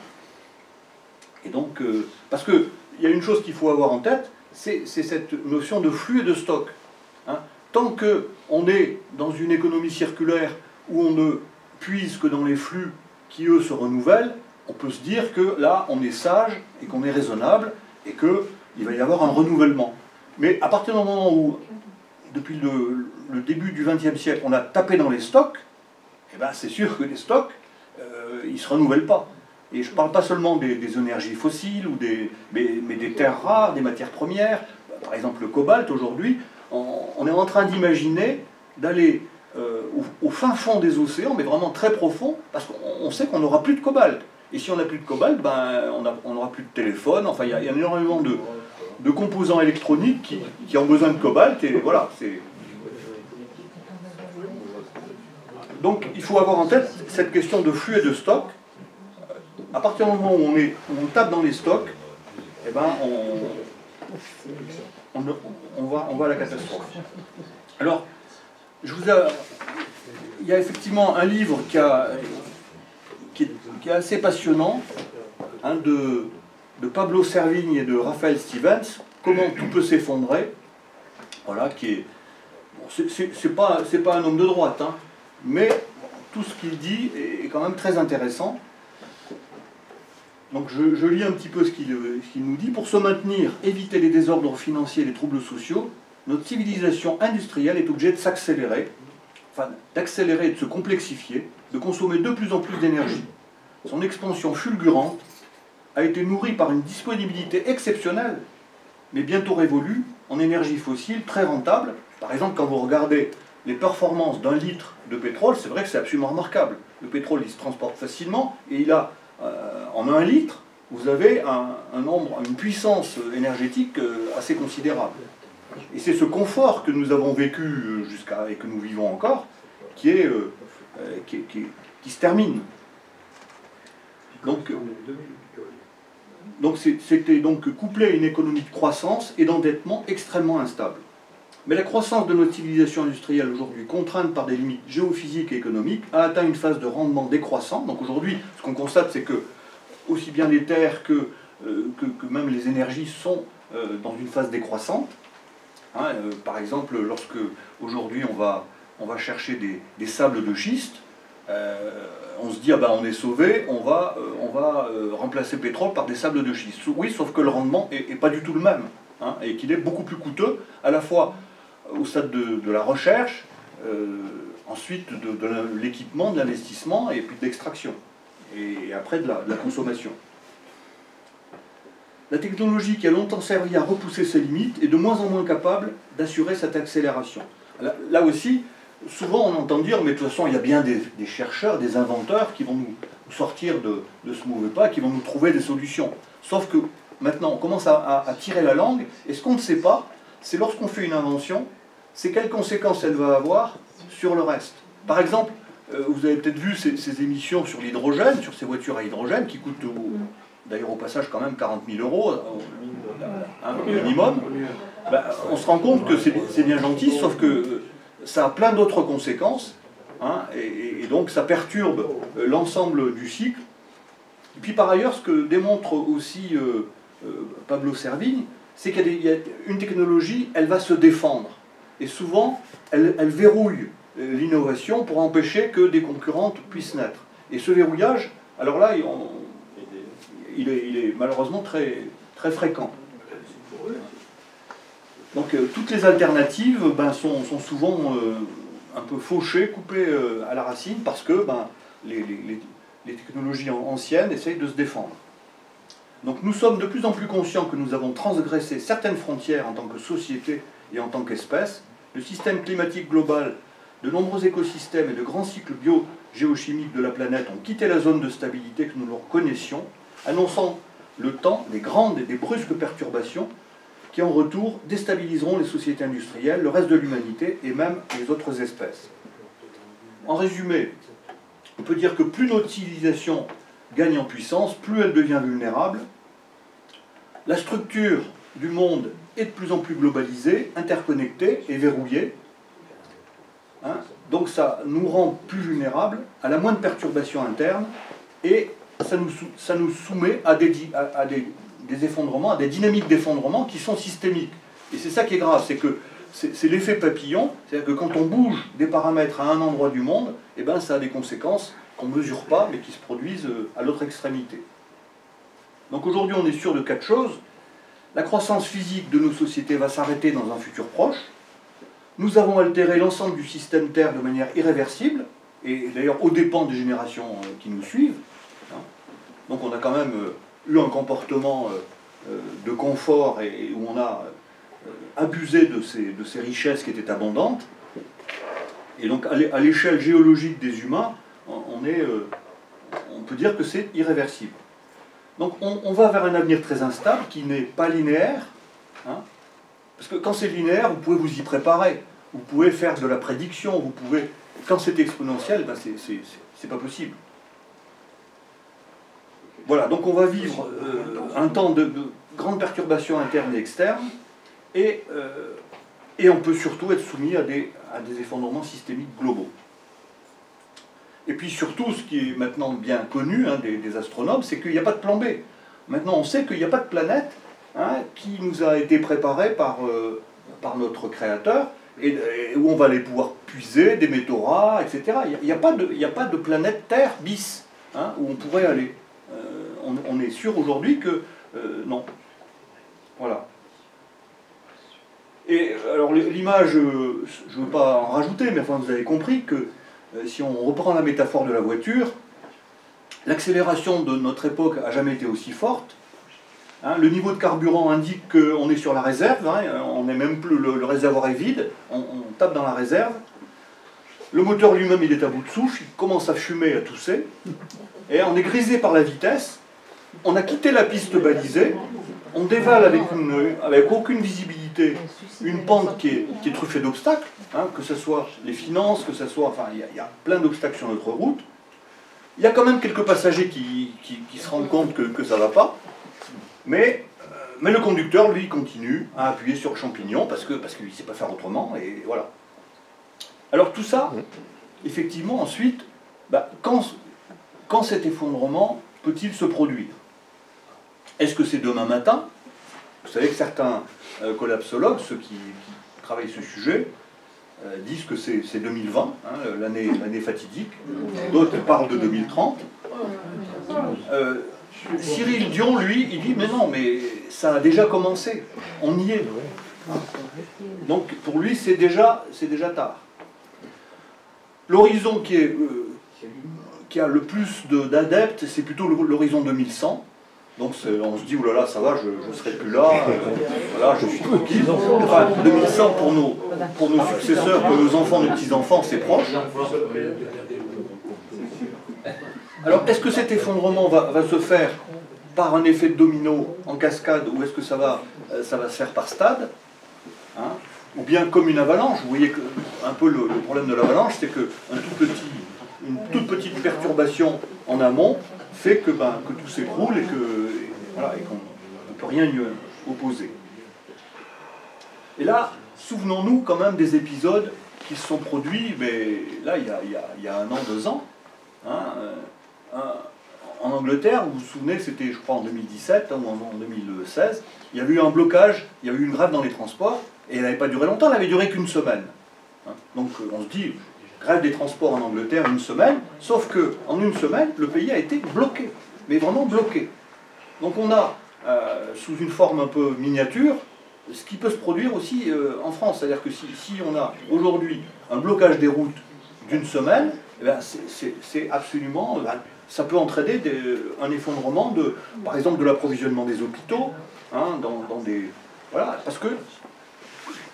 Et donc, parce qu'il y a une chose qu'il faut avoir en tête, c'est cette notion de flux et de stock. Hein. Tant qu'on est dans une économie circulaire où on ne puise que dans les flux qui, eux, se renouvellent, on peut se dire que là, on est sage et qu'on est raisonnable et qu'il va y avoir un renouvellement. Mais à partir du moment où, depuis le début du XXe siècle, on a tapé dans les stocks, c'est sûr que les stocks, ils ne se renouvellent pas. Et je ne parle pas seulement des énergies fossiles, mais des terres rares, des matières premières. Par exemple, le cobalt, aujourd'hui, on est en train d'imaginer d'aller au fin fond des océans, mais vraiment très profond, parce qu'on sait qu'on n'aura plus de cobalt. Et si on n'a plus de cobalt, on n'aura plus de téléphone. Enfin, il y a énormément de composants électroniques qui ont besoin de cobalt, et voilà, c'est... Donc il faut avoir en tête cette question de flux et de stock. À partir du moment où on tape dans les stocks, eh ben on va à la catastrophe. Alors, il y a effectivement un livre qui est assez passionnant, hein, de Pablo Servigne et de Raphaël Stevens, Comment tout peut s'effondrer. Voilà, qui est... Bon, c'est pas un homme de droite, hein, mais tout ce qu'il dit est quand même très intéressant. Donc je lis un petit peu ce qu'il nous dit. Pour se maintenir, éviter les désordres financiers et les troubles sociaux, notre civilisation industrielle est obligée de s'accélérer, enfin d'accélérer et de se complexifier, de consommer de plus en plus d'énergie. Son expansion fulgurante a été nourrie par une disponibilité exceptionnelle, mais bientôt révolue, en énergie fossile très rentable. Par exemple, quand vous regardez les performances d'un litre de pétrole, c'est vrai que c'est absolument remarquable. Le pétrole, il se transporte facilement, et il a, en 1 litre, vous avez une puissance énergétique assez considérable. Et c'est ce confort que nous avons vécu et que nous vivons encore, qui se termine. Donc c'était donc couplé à une économie de croissance et d'endettement extrêmement instable. Mais la croissance de notre civilisation industrielle aujourd'hui, contrainte par des limites géophysiques et économiques, a atteint une phase de rendement décroissant. Donc aujourd'hui, ce qu'on constate, c'est que aussi bien les terres que même les énergies sont dans une phase décroissante. Hein, par exemple, lorsque aujourd'hui on va chercher des sables de schiste, on se dit, ah ben on est sauvé, on va remplacer le pétrole par des sables de schiste. Oui, sauf que le rendement n'est pas du tout le même, hein, et qu'il est beaucoup plus coûteux, à la fois au stade de la recherche, ensuite de l'équipement, de l'investissement, et puis de l'extraction, et après de la consommation. La technologie qui a longtemps servi à repousser ses limites est de moins en moins capable d'assurer cette accélération. Là aussi, souvent on entend dire, mais de toute façon il y a bien des chercheurs, des inventeurs qui vont nous sortir de ce mauvais pas, qui vont nous trouver des solutions. Sauf que maintenant on commence à tirer la langue, et ce qu'on ne sait pas, c'est lorsqu'on fait une invention, c'est quelles conséquences elle va avoir sur le reste. Par exemple, vous avez peut-être vu ces émissions sur l'hydrogène, sur ces voitures à hydrogène qui coûtent d'ailleurs au passage quand même 40 000 € un minimum. Ben, on se rend compte que c'est bien gentil, sauf que ça a plein d'autres conséquences, hein, et donc ça perturbe l'ensemble du cycle. Et puis par ailleurs, ce que démontre aussi Pablo Servigne, c'est qu'il y a une technologie, elle va se défendre. Et souvent, elle verrouille l'innovation pour empêcher que des concurrentes puissent naître. Et ce verrouillage, alors là, il est malheureusement très, très fréquent. Donc toutes les alternatives sont souvent un peu fauchées, coupées à la racine, parce que les technologies anciennes essayent de se défendre. Donc nous sommes de plus en plus conscients que nous avons transgressé certaines frontières en tant que société et en tant qu'espèce. Le système climatique global, de nombreux écosystèmes et de grands cycles bio-géochimiques de la planète ont quitté la zone de stabilité que nous leur connaissions, annonçant le temps des grandes et des brusques perturbations qui en retour déstabiliseront les sociétés industrielles, le reste de l'humanité et même les autres espèces. En résumé, on peut dire que plus notre civilisation gagne en puissance, plus elle devient vulnérable. La structure du monde est de plus en plus globalisée, interconnectée et verrouillée. Hein, donc ça nous rend plus vulnérables à la moindre perturbation interne, et ça nous soumet à des effondrements, à des dynamiques d'effondrement qui sont systémiques. Et c'est ça qui est grave, c'est que c'est l'effet papillon, c'est-à-dire que quand on bouge des paramètres à un endroit du monde, eh ben, ça a des conséquences qu'on ne mesure pas, mais qui se produisent à l'autre extrémité. Donc aujourd'hui, on est sûr de 4 choses. La croissance physique de nos sociétés va s'arrêter dans un futur proche. Nous avons altéré l'ensemble du système Terre de manière irréversible, et d'ailleurs aux dépens des générations qui nous suivent. Donc on a quand même eu un comportement de confort et où on a abusé de ces richesses qui étaient abondantes. Et donc à l'échelle géologique des humains, on peut dire que c'est irréversible. Donc on va vers un avenir très instable qui n'est pas linéaire, hein, parce que quand c'est linéaire, vous pouvez vous y préparer, vous pouvez faire de la prédiction, vous pouvez Quand c'est exponentiel, ben c'est pas possible. Voilà, donc on va vivre un temps de grandes perturbations internes et externes, et on peut surtout être soumis à des effondrements systémiques globaux. Et puis surtout, ce qui est maintenant bien connu des astronomes, c'est qu'il n'y a pas de plan B. Maintenant, on sait qu'il n'y a pas de planète qui nous a été préparée par notre Créateur, et où on va aller pouvoir puiser des métaux rares, etc. Il n'y a pas de planète Terre bis, où on pourrait aller. On est sûr aujourd'hui que non. Voilà. Et alors l'image, je ne veux pas en rajouter, mais enfin vous avez compris que si on reprend la métaphore de la voiture, l'accélération de notre époque n'a jamais été aussi forte. Le niveau de carburant indique qu'on est sur la réserve, on n'est même plus, le réservoir est vide, on tape dans la réserve. Le moteur lui-même il est à bout de souffle, il commence à fumer, à tousser, et on est grisé par la vitesse. On a quitté la piste balisée, on dévale avec aucune visibilité une pente qui est truffée d'obstacles, que ce soit les finances, que ce soit... Enfin, il y a plein d'obstacles sur notre route. Il y a quand même quelques passagers qui se rendent compte que ça ne va pas, mais le conducteur, lui, continue à appuyer sur le champignon parce qu'il ne sait pas faire autrement, et voilà. Alors tout ça, effectivement, ensuite, quand cet effondrement peut-il se produire? Est-ce que c'est demain matin? Vous savez que certains collapsologues, ceux qui travaillent ce sujet, disent que c'est 2020, l'année fatidique. D'autres parlent de 2030. Cyril Dion, lui, il dit, mais non, mais ça a déjà commencé. On y est. Donc, pour lui, c'est déjà tard. L'horizon qui a le plus d'adeptes, c'est plutôt l'horizon 2100. Donc on se dit, oulala, ça va, je ne serai plus là, voilà, je suis tranquille. Enfin, 2100 pour nos successeurs, pour nos enfants, nos petits-enfants, c'est proche. Alors, est-ce que cet effondrement va se faire par un effet de domino en cascade, ou est-ce que ça va se faire par stade, ou bien comme une avalanche? Vous voyez que un peu le problème de l'avalanche, c'est une toute petite perturbation en amont fait que tout s'écroule et qu'on ne peut rien y opposer. Et là, souvenons-nous quand même des épisodes qui se sont produits, mais là, il y a 1 an, 2 ans, en Angleterre, vous vous souvenez, c'était je crois en 2017 ou en 2016, il y avait eu un blocage, il y avait eu une grève dans les transports, et elle n'avait pas duré longtemps, elle n'avait duré qu'1 semaine. Donc on se dit, grève des transports en Angleterre, 1 semaine, sauf qu'en 1 semaine, le pays a été bloqué, mais vraiment bloqué. Donc on a, sous une forme un peu miniature, ce qui peut se produire aussi en France. C'est-à-dire que si on a aujourd'hui un blocage des routes d'1 semaine, eh bien c'est absolument... ça peut entraîner un effondrement, par exemple, de l'approvisionnement des hôpitaux, dans des... Voilà, parce que...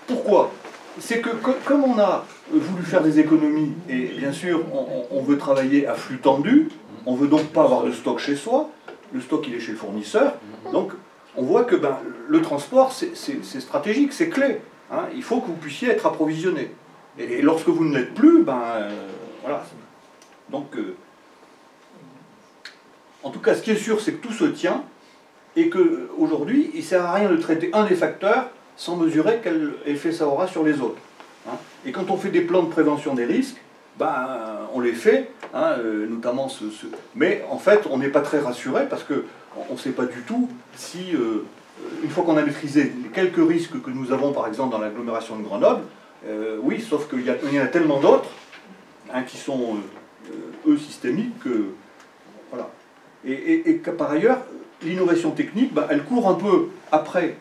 Pourquoi? C'est que comme on a voulu faire des économies, et bien sûr on veut travailler à flux tendu, on ne veut donc pas avoir de stock chez soi, le stock il est chez le fournisseur, donc on voit que le transport c'est stratégique, c'est clé, il faut que vous puissiez être approvisionné. Et lorsque vous ne l'êtes plus, voilà. Donc, en tout cas, ce qui est sûr, c'est que tout se tient, et qu'aujourd'hui, il ne sert à rien de traiter un des facteurs sans mesurer quel effet ça aura sur les autres. Et quand on fait des plans de prévention des risques, on les fait, notamment mais en fait, on n'est pas très rassuré parce qu'on ne sait pas du tout si, une fois qu'on a maîtrisé les quelques risques que nous avons, par exemple, dans l'agglomération de Grenoble, oui, sauf qu'il y en a tellement d'autres qui sont, eux, systémiques, que, voilà. Et que, par ailleurs, l'innovation technique, elle court un peu après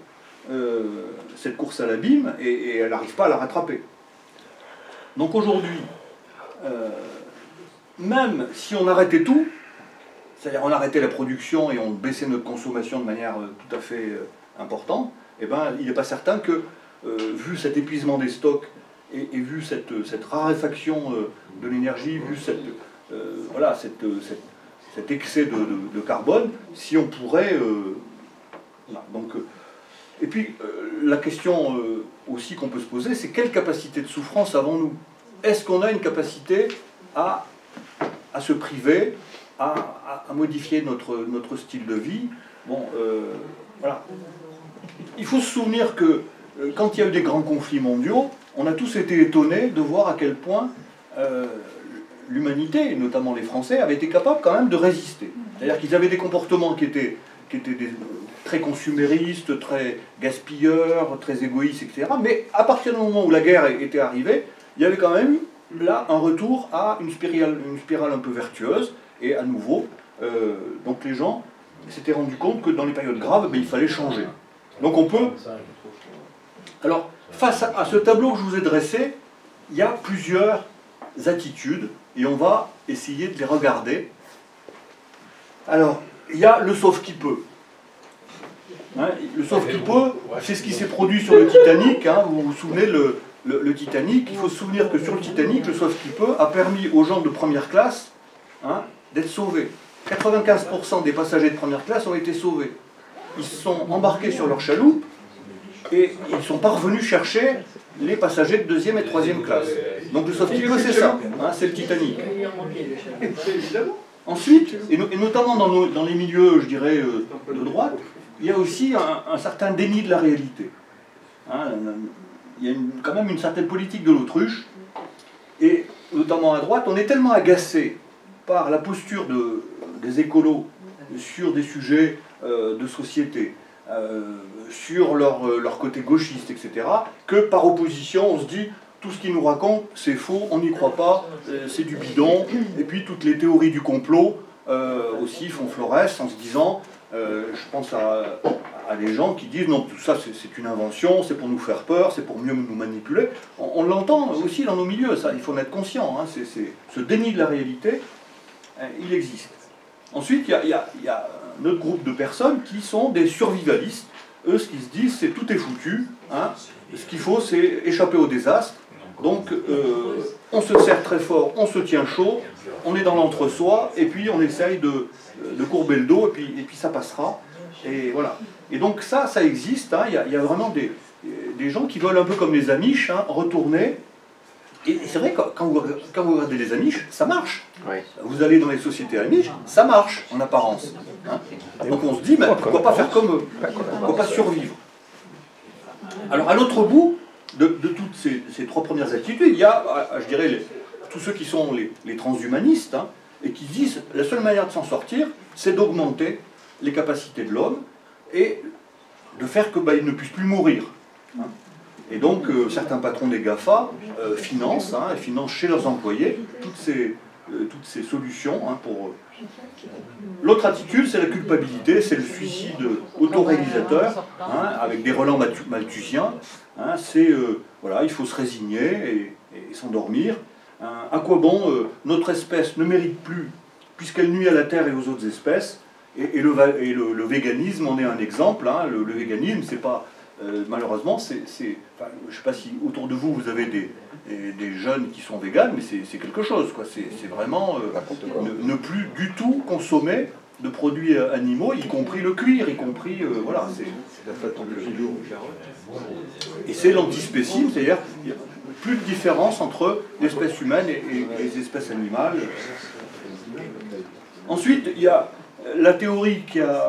cette course à l'abîme et elle n'arrive pas à la rattraper. Donc aujourd'hui, même si on arrêtait tout, c'est-à-dire on arrêtait la production et on baissait notre consommation de manière tout à fait importante, il n'est pas certain que, vu cet épuisement des stocks et vu cette raréfaction de l'énergie, vu cet excès de carbone, si on pourrait... voilà, donc, et puis, la question aussi qu'on peut se poser, c'est quelle capacité de souffrance avons-nous? est-ce qu'on a une capacité à se priver, à modifier notre style de vie? Bon, voilà. Il faut se souvenir que quand il y a eu des grands conflits mondiaux, on a tous été étonnés de voir à quel point l'humanité, et notamment les Français, avaient été capables quand même de résister. C'est-à-dire qu'ils avaient des comportements qui étaient très consuméristes, très gaspilleurs, très égoïstes, etc. Mais à partir du moment où la guerre était arrivée, il y avait quand même là un retour à une spirale un peu vertueuse, et à nouveau, donc les gens s'étaient rendus compte que dans les périodes graves, il fallait changer. Donc on peut... Alors, face à ce tableau que je vous ai dressé, il y a plusieurs attitudes, et on va essayer de les regarder. Alors, il y a le sauve qui peut. Hein, le sauve qui peut, c'est ce qui s'est produit sur le Titanic. Hein, vous vous souvenez, le Titanic, il faut se souvenir que sur le Titanic, le sauve qui peut a permis aux gens de première classe d'être sauvés. 95% des passagers de première classe ont été sauvés. Ils se sont embarqués sur leur chaloupe et ils sont parvenus chercher les passagers de deuxième et troisième classe. Donc le sauve qui peut, c'est ça, hein, c'est le Titanic. Ensuite, et notamment dans les milieux, je dirais, de droite, il y a aussi un certain déni de la réalité. Hein, il y a quand même une certaine politique de l'autruche, et notamment à droite, on est tellement agacé par la posture des écolos sur des sujets de société, sur leur côté gauchiste, etc., que par opposition, on se dit tout ce qu'ils nous racontent, c'est faux, on n'y croit pas, c'est du bidon, et puis toutes les théories du complot aussi font florès en se disant, je pense à des gens qui disent non, tout ça c'est une invention, c'est pour nous faire peur, c'est pour mieux nous manipuler. On l'entend aussi dans nos milieux, ça, il faut en être conscient, hein, ce déni de la réalité, il existe. Ensuite, il y a un autre groupe de personnes qui sont des survivalistes. Eux, ce qu'ils se disent, c'est tout est foutu, hein, ce qu'il faut, c'est échapper au désastre. Donc, on se serre très fort, on se tient chaud, on est dans l'entre-soi, et puis on essaye de courber le dos, et puis ça passera. Et voilà. Et donc ça existe, hein, il y a vraiment des gens qui veulent un peu comme les Amish, hein, retourner. Et c'est vrai que quand vous regardez les Amish, ça marche. Oui. Vous allez dans les sociétés Amish, ça marche en apparence. Hein. Donc on se dit, mais pourquoi pas faire comme eux? Pourquoi pas survivre? Alors à l'autre bout de toutes ces trois premières attitudes, il y a, je dirais, tous ceux qui sont les transhumanistes, hein, et qui disent la seule manière de s'en sortir, c'est d'augmenter les capacités de l'homme et de faire que il ne puisse plus mourir. Hein. Et donc certains patrons des GAFA financent chez leurs employés toutes ces solutions, hein, pour... L'autre attitude, c'est la culpabilité, c'est le suicide autoréalisateur, hein, avec des relents malthusiens. Hein, c'est, voilà, il faut se résigner et s'endormir. Hein, à quoi bon notre espèce ne mérite plus, puisqu'elle nuit à la Terre et aux autres espèces, et le véganisme en est un exemple. Hein, le véganisme, c'est pas... malheureusement, enfin, je ne sais pas si autour de vous, vous avez des jeunes qui sont véganes, mais c'est quelque chose, quoi. C'est vraiment ne plus du tout consommer de produits animaux, y compris le cuir, y compris... voilà, c'est... Et c'est l'antispécisme, c'est-à-dire qu'il n'y a plus de différence entre l'espèce humaine et les espèces animales. Ensuite, il y a la théorie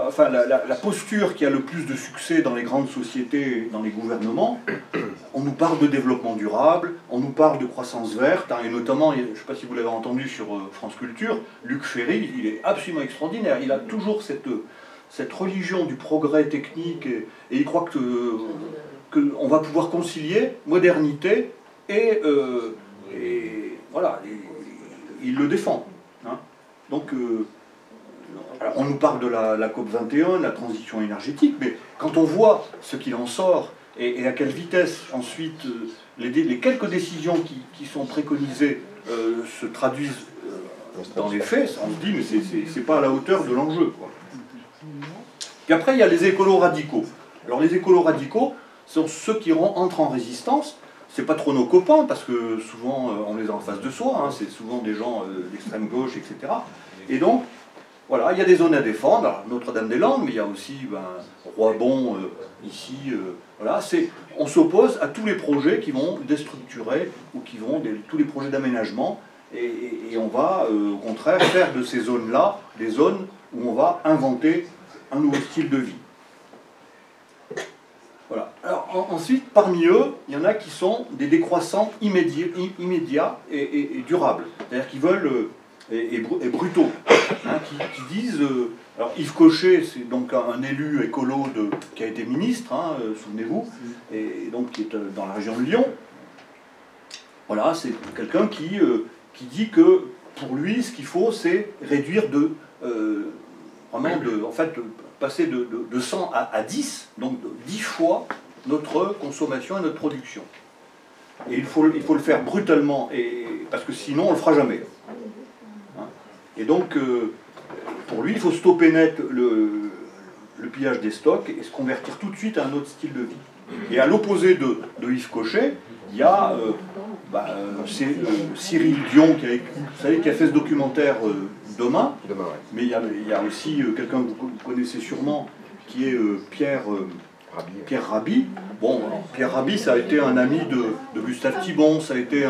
enfin la posture qui a le plus de succès dans les grandes sociétés, dans les gouvernements. On nous parle de développement durable, on nous parle de croissance verte, hein, et notamment, je ne sais pas si vous l'avez entendu sur France Culture, Luc Ferry, il est absolument extraordinaire. Il a toujours cette religion du progrès technique, et il croit qu'on va pouvoir concilier modernité et voilà, il le défend. Hein. Donc, alors on nous parle de la COP21, la transition énergétique, mais quand on voit ce qu'il en sort et à quelle vitesse ensuite les quelques décisions qui sont préconisées se traduisent dans les faits, on se dit mais c'est pas à la hauteur de l'enjeu. Puis après il y a les écolos radicaux. Alors les écolos radicaux sont ceux qui entrent en résistance. C'est pas trop nos copains parce que souvent on les a en face de soi, hein, c'est souvent des gens d'extrême gauche, etc. Et donc Voilà, il y a des zones à défendre, Notre-Dame-des-Landes, mais il y a aussi Roibon, ici, voilà, on s'oppose à tous les projets qui vont déstructurer, ou qui vont, tous les projets d'aménagement, et on va, au contraire, faire de ces zones-là des zones où on va inventer un nouveau style de vie. Voilà. Alors, ensuite, parmi eux, il y en a qui sont des décroissants immédiats et durables. C'est-à-dire qui veulent, et brutaux, hein, qui disent... alors Yves Cochet, c'est donc un élu écolo qui a été ministre, hein, souvenez-vous, et donc qui est dans la région de Lyon. Voilà, c'est quelqu'un qui dit que pour lui, ce qu'il faut, c'est réduire en fait, passer de 100 à 10, donc de 10 fois notre consommation et notre production. Et il faut le faire brutalement, parce que sinon on ne le fera jamais. Hein. Et donc, pour lui, il faut stopper net le pillage des stocks et se convertir tout de suite à un autre style de vie. Et à l'opposé de Yves Cochet, il y a Cyril Dion qui a fait ce documentaire Demain, mais il y a aussi quelqu'un que vous connaissez sûrement, qui est Pierre Rabhi. Bon, Pierre Rabhi, ça a été un ami de Gustave Thibon, ça a été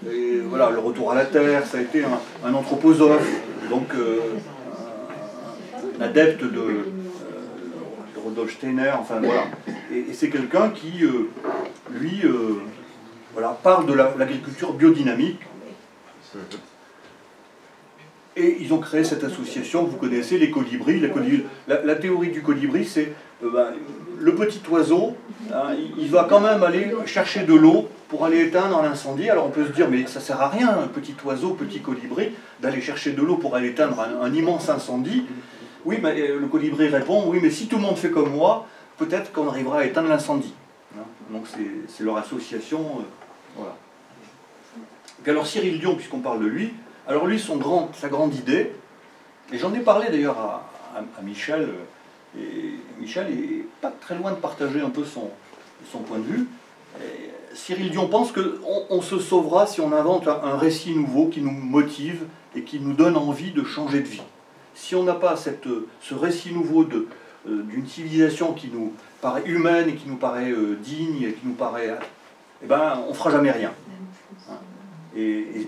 le retour à la terre, ça a été un anthroposophe, donc un adepte de Rudolf Steiner, enfin voilà. Et c'est quelqu'un qui, lui, parle de l'agriculture biodynamique. Et ils ont créé cette association que vous connaissez, les colibris. La théorie du colibri, c'est le petit oiseau, hein, il va quand même aller chercher de l'eau pour aller éteindre l'incendie. Alors on peut se dire, mais ça sert à rien, un petit oiseau, petit colibri, d'aller chercher de l'eau pour aller éteindre un immense incendie. Oui, mais le colibri répond, oui, mais si tout le monde fait comme moi, peut-être qu'on arrivera à éteindre l'incendie. Hein, donc c'est leur association. Voilà. Et alors Cyril Dion, puisqu'on parle de lui, alors lui, sa grande idée, et j'en ai parlé d'ailleurs à Michel, et Michel est pas très loin de partager un peu son point de vue. Et Cyril Dion pense qu'on se sauvera si on invente un récit nouveau qui nous motive et qui nous donne envie de changer de vie. Si on n'a pas ce récit nouveau d'une civilisation qui nous paraît humaine et qui nous paraît digne et qui nous paraît... Eh ben, on ne fera jamais rien. Hein. Et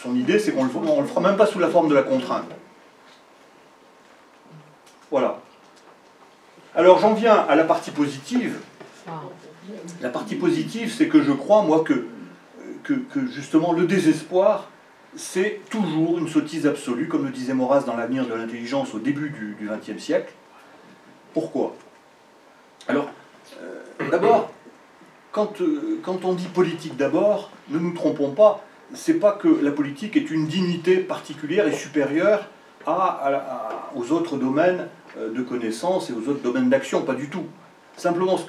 son idée, c'est qu'on ne le fera même pas sous la forme de la contrainte. Voilà. Alors j'en viens à la partie positive. La partie positive, c'est que je crois, moi, que justement le désespoir, c'est toujours une sottise absolue, comme le disait Maurras dans L'avenir de l'intelligence au début du XXe siècle. Pourquoi? Alors, d'abord, quand on dit politique d'abord, ne nous trompons pas, c'est pas que la politique est une dignité particulière et supérieure aux autres domaines de connaissances et aux autres domaines d'action, pas du tout. Simplement, ce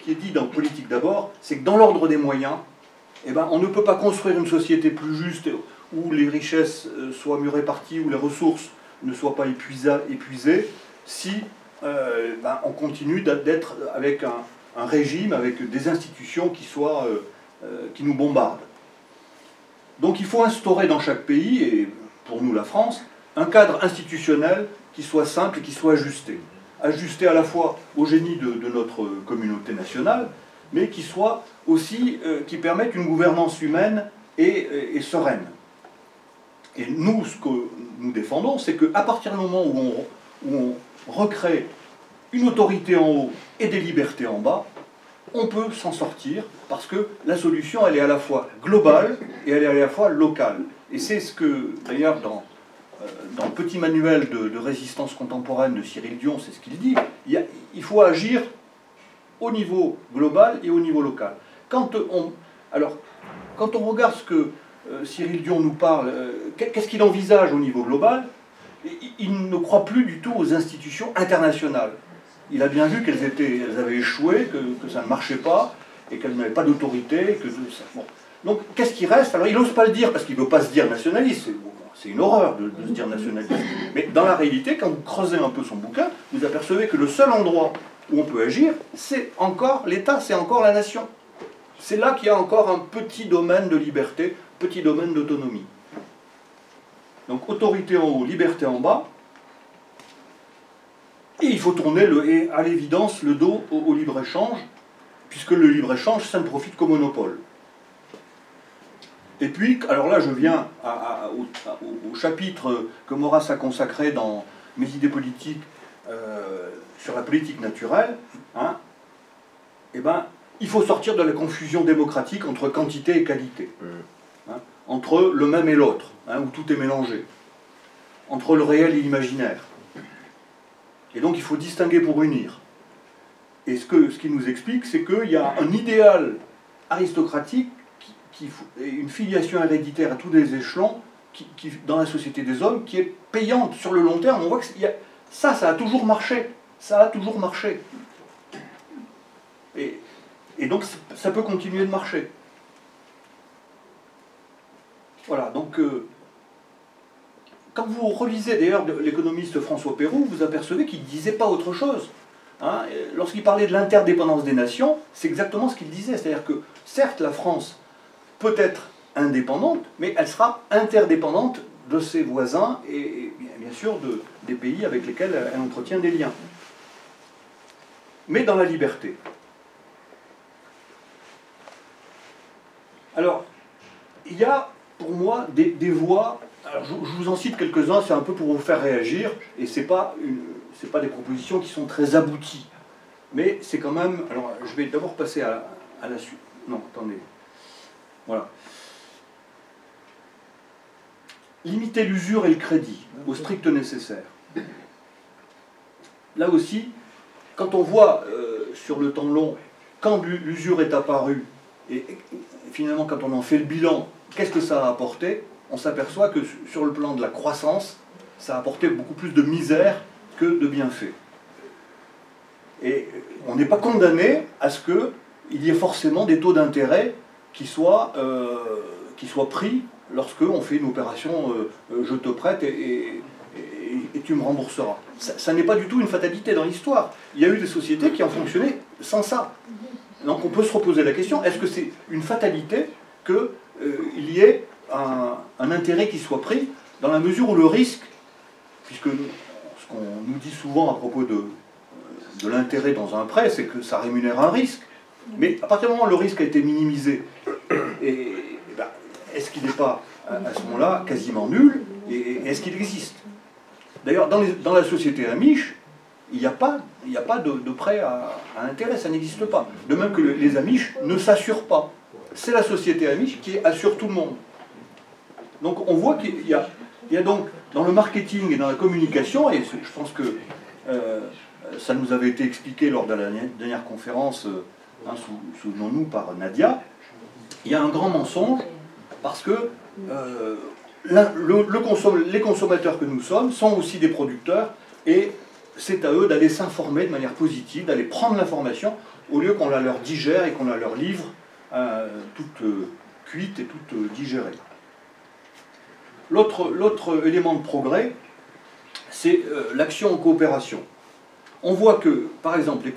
qui est dit dans politique d'abord, c'est que dans l'ordre des moyens, eh ben, on ne peut pas construire une société plus juste où les richesses soient mieux réparties, où les ressources ne soient pas épuisées, si on continue d'être avec un régime, avec des institutions qui nous bombardent. Donc il faut instaurer dans chaque pays, et pour nous la France, un cadre institutionnel qui soit simple et qui soit ajusté. Ajusté à la fois au génie de notre communauté nationale, mais qui soit aussi, qui permette une gouvernance humaine et sereine. Et nous, ce que nous défendons, c'est qu'à partir du moment où on recrée une autorité en haut et des libertés en bas, on peut s'en sortir, parce que la solution, elle est à la fois globale et elle est à la fois locale. Et c'est ce que, d'ailleurs, dans le petit manuel de résistance contemporaine de Cyril Dion, c'est ce qu'il dit, il faut agir au niveau global et au niveau local. Quand on regarde ce que Cyril Dion nous parle, qu'est-ce qu'il envisage au niveau global? Il ne croit plus du tout aux institutions internationales. Il a bien vu qu'elles avaient échoué, que ça ne marchait pas, et qu'elles n'avaient pas d'autorité. Bon. Donc, qu'est-ce qui reste? Alors, il n'ose pas le dire, parce qu'il ne veut pas se dire nationaliste. C'est une horreur de se dire nationaliste. Mais dans la réalité, quand vous creusez un peu son bouquin, vous apercevez que le seul endroit où on peut agir, c'est encore l'État, c'est encore la nation. C'est là qu'il y a encore un petit domaine de liberté, petit domaine d'autonomie. Donc autorité en haut, liberté en bas. Et il faut tourner, à l'évidence, le dos au libre-échange, puisque le libre-échange, ça ne profite qu'au monopole. Et puis, alors là, je viens au chapitre que Maurras a consacré dans Mes idées politiques sur la politique naturelle. Hein, eh ben, il faut sortir de la confusion démocratique entre quantité et qualité. Hein, entre le même et l'autre, hein, où tout est mélangé. Entre le réel et l'imaginaire. Et donc il faut distinguer pour unir. Et ce qui nous explique, c'est qu'il y a un idéal aristocratique, et une filiation héréditaire à tous les échelons, dans la société des hommes, qui est payante sur le long terme. On voit que ça a toujours marché. Ça a toujours marché. Et donc ça peut continuer de marcher. Voilà, donc... quand vous relisez d'ailleurs l'économiste François Pérou, vous apercevez qu'il ne disait pas autre chose. Hein, lorsqu'il parlait de l'interdépendance des nations, c'est exactement ce qu'il disait. C'est-à-dire que, certes, la France peut être indépendante, mais elle sera interdépendante de ses voisins et bien sûr des pays avec lesquels elle entretient des liens. Mais dans la liberté. Alors, il y a pour moi des voies. Alors, je vous en cite quelques-uns, c'est un peu pour vous faire réagir, et ce n'est pas des propositions qui sont très abouties. Mais c'est quand même... Alors, je vais d'abord passer à la suite. Non, attendez. Voilà. Limiter l'usure et le crédit, au strict nécessaire. Là aussi, quand on voit sur le temps long, quand l'usure est apparue, et finalement quand on en fait le bilan, qu'est-ce que ça a apporté ? On s'aperçoit que sur le plan de la croissance, ça a apporté beaucoup plus de misère que de bienfaits. Et on n'est pas condamné à ce qu'il y ait forcément des taux d'intérêt qui soient pris lorsqu'on fait une opération je te prête et tu me rembourseras. Ça n'est pas du tout une fatalité dans l'histoire. Il y a eu des sociétés qui ont fonctionné sans ça. Donc on peut se reposer la question, est-ce que c'est une fatalité qu'il y ait un intérêt qui soit pris dans la mesure où le risque, puisque ce qu'on nous dit souvent à propos de l'intérêt dans un prêt, c'est que ça rémunère un risque. Mais à partir du moment où le risque a été minimisé, est-ce qu'il n'est pas à ce moment-là quasiment nul, et est-ce qu'il existe? D'ailleurs, dans la société Amish, il n'y a pas de prêt à intérêt, ça n'existe pas. De même que les Amish ne s'assurent pas. C'est la société Amish qui assure tout le monde. Donc on voit qu'il y a donc dans le marketing et dans la communication, et je pense que ça nous avait été expliqué lors de la dernière conférence, souvenons-nous, par Nadia, il y a un grand mensonge parce que les consommateurs que nous sommes sont aussi des producteurs et c'est à eux d'aller s'informer de manière positive, d'aller prendre l'information au lieu qu'on la leur digère et qu'on la leur livre toute cuite et toute digérée. L'autre élément de progrès, c'est l'action en coopération. On voit que, par exemple, les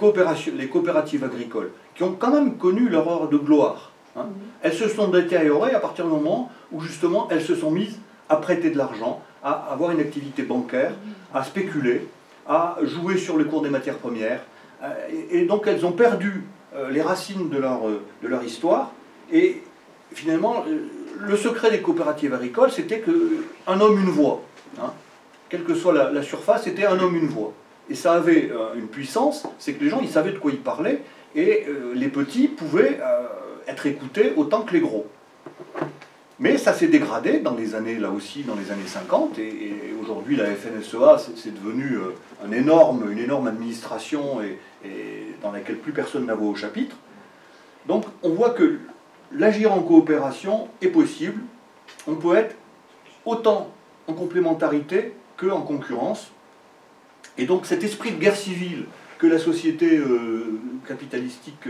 coopératives agricoles, qui ont quand même connu leur heure de gloire, hein, elles se sont détériorées à partir du moment où, justement, elles se sont mises à prêter de l'argent, à avoir une activité bancaire, à spéculer, à jouer sur le cours des matières premières. Et donc, elles ont perdu les racines de leur histoire. Et finalement, le secret des coopératives agricoles, c'était qu'un homme, une voix. Hein, quelle que soit la surface, c'était un homme, une voix. Et ça avait une puissance, c'est que les gens, ils savaient de quoi ils parlaient, et les petits pouvaient être écoutés autant que les gros. Mais ça s'est dégradé dans les années, là aussi, dans les années 50, et aujourd'hui, la FNSEA, c'est devenu une énorme administration, et dans laquelle plus personne n'a voix au chapitre. Donc, on voit que l'agir en coopération est possible. On peut être autant en complémentarité qu'en concurrence. Et donc cet esprit de guerre civile que la société capitalistique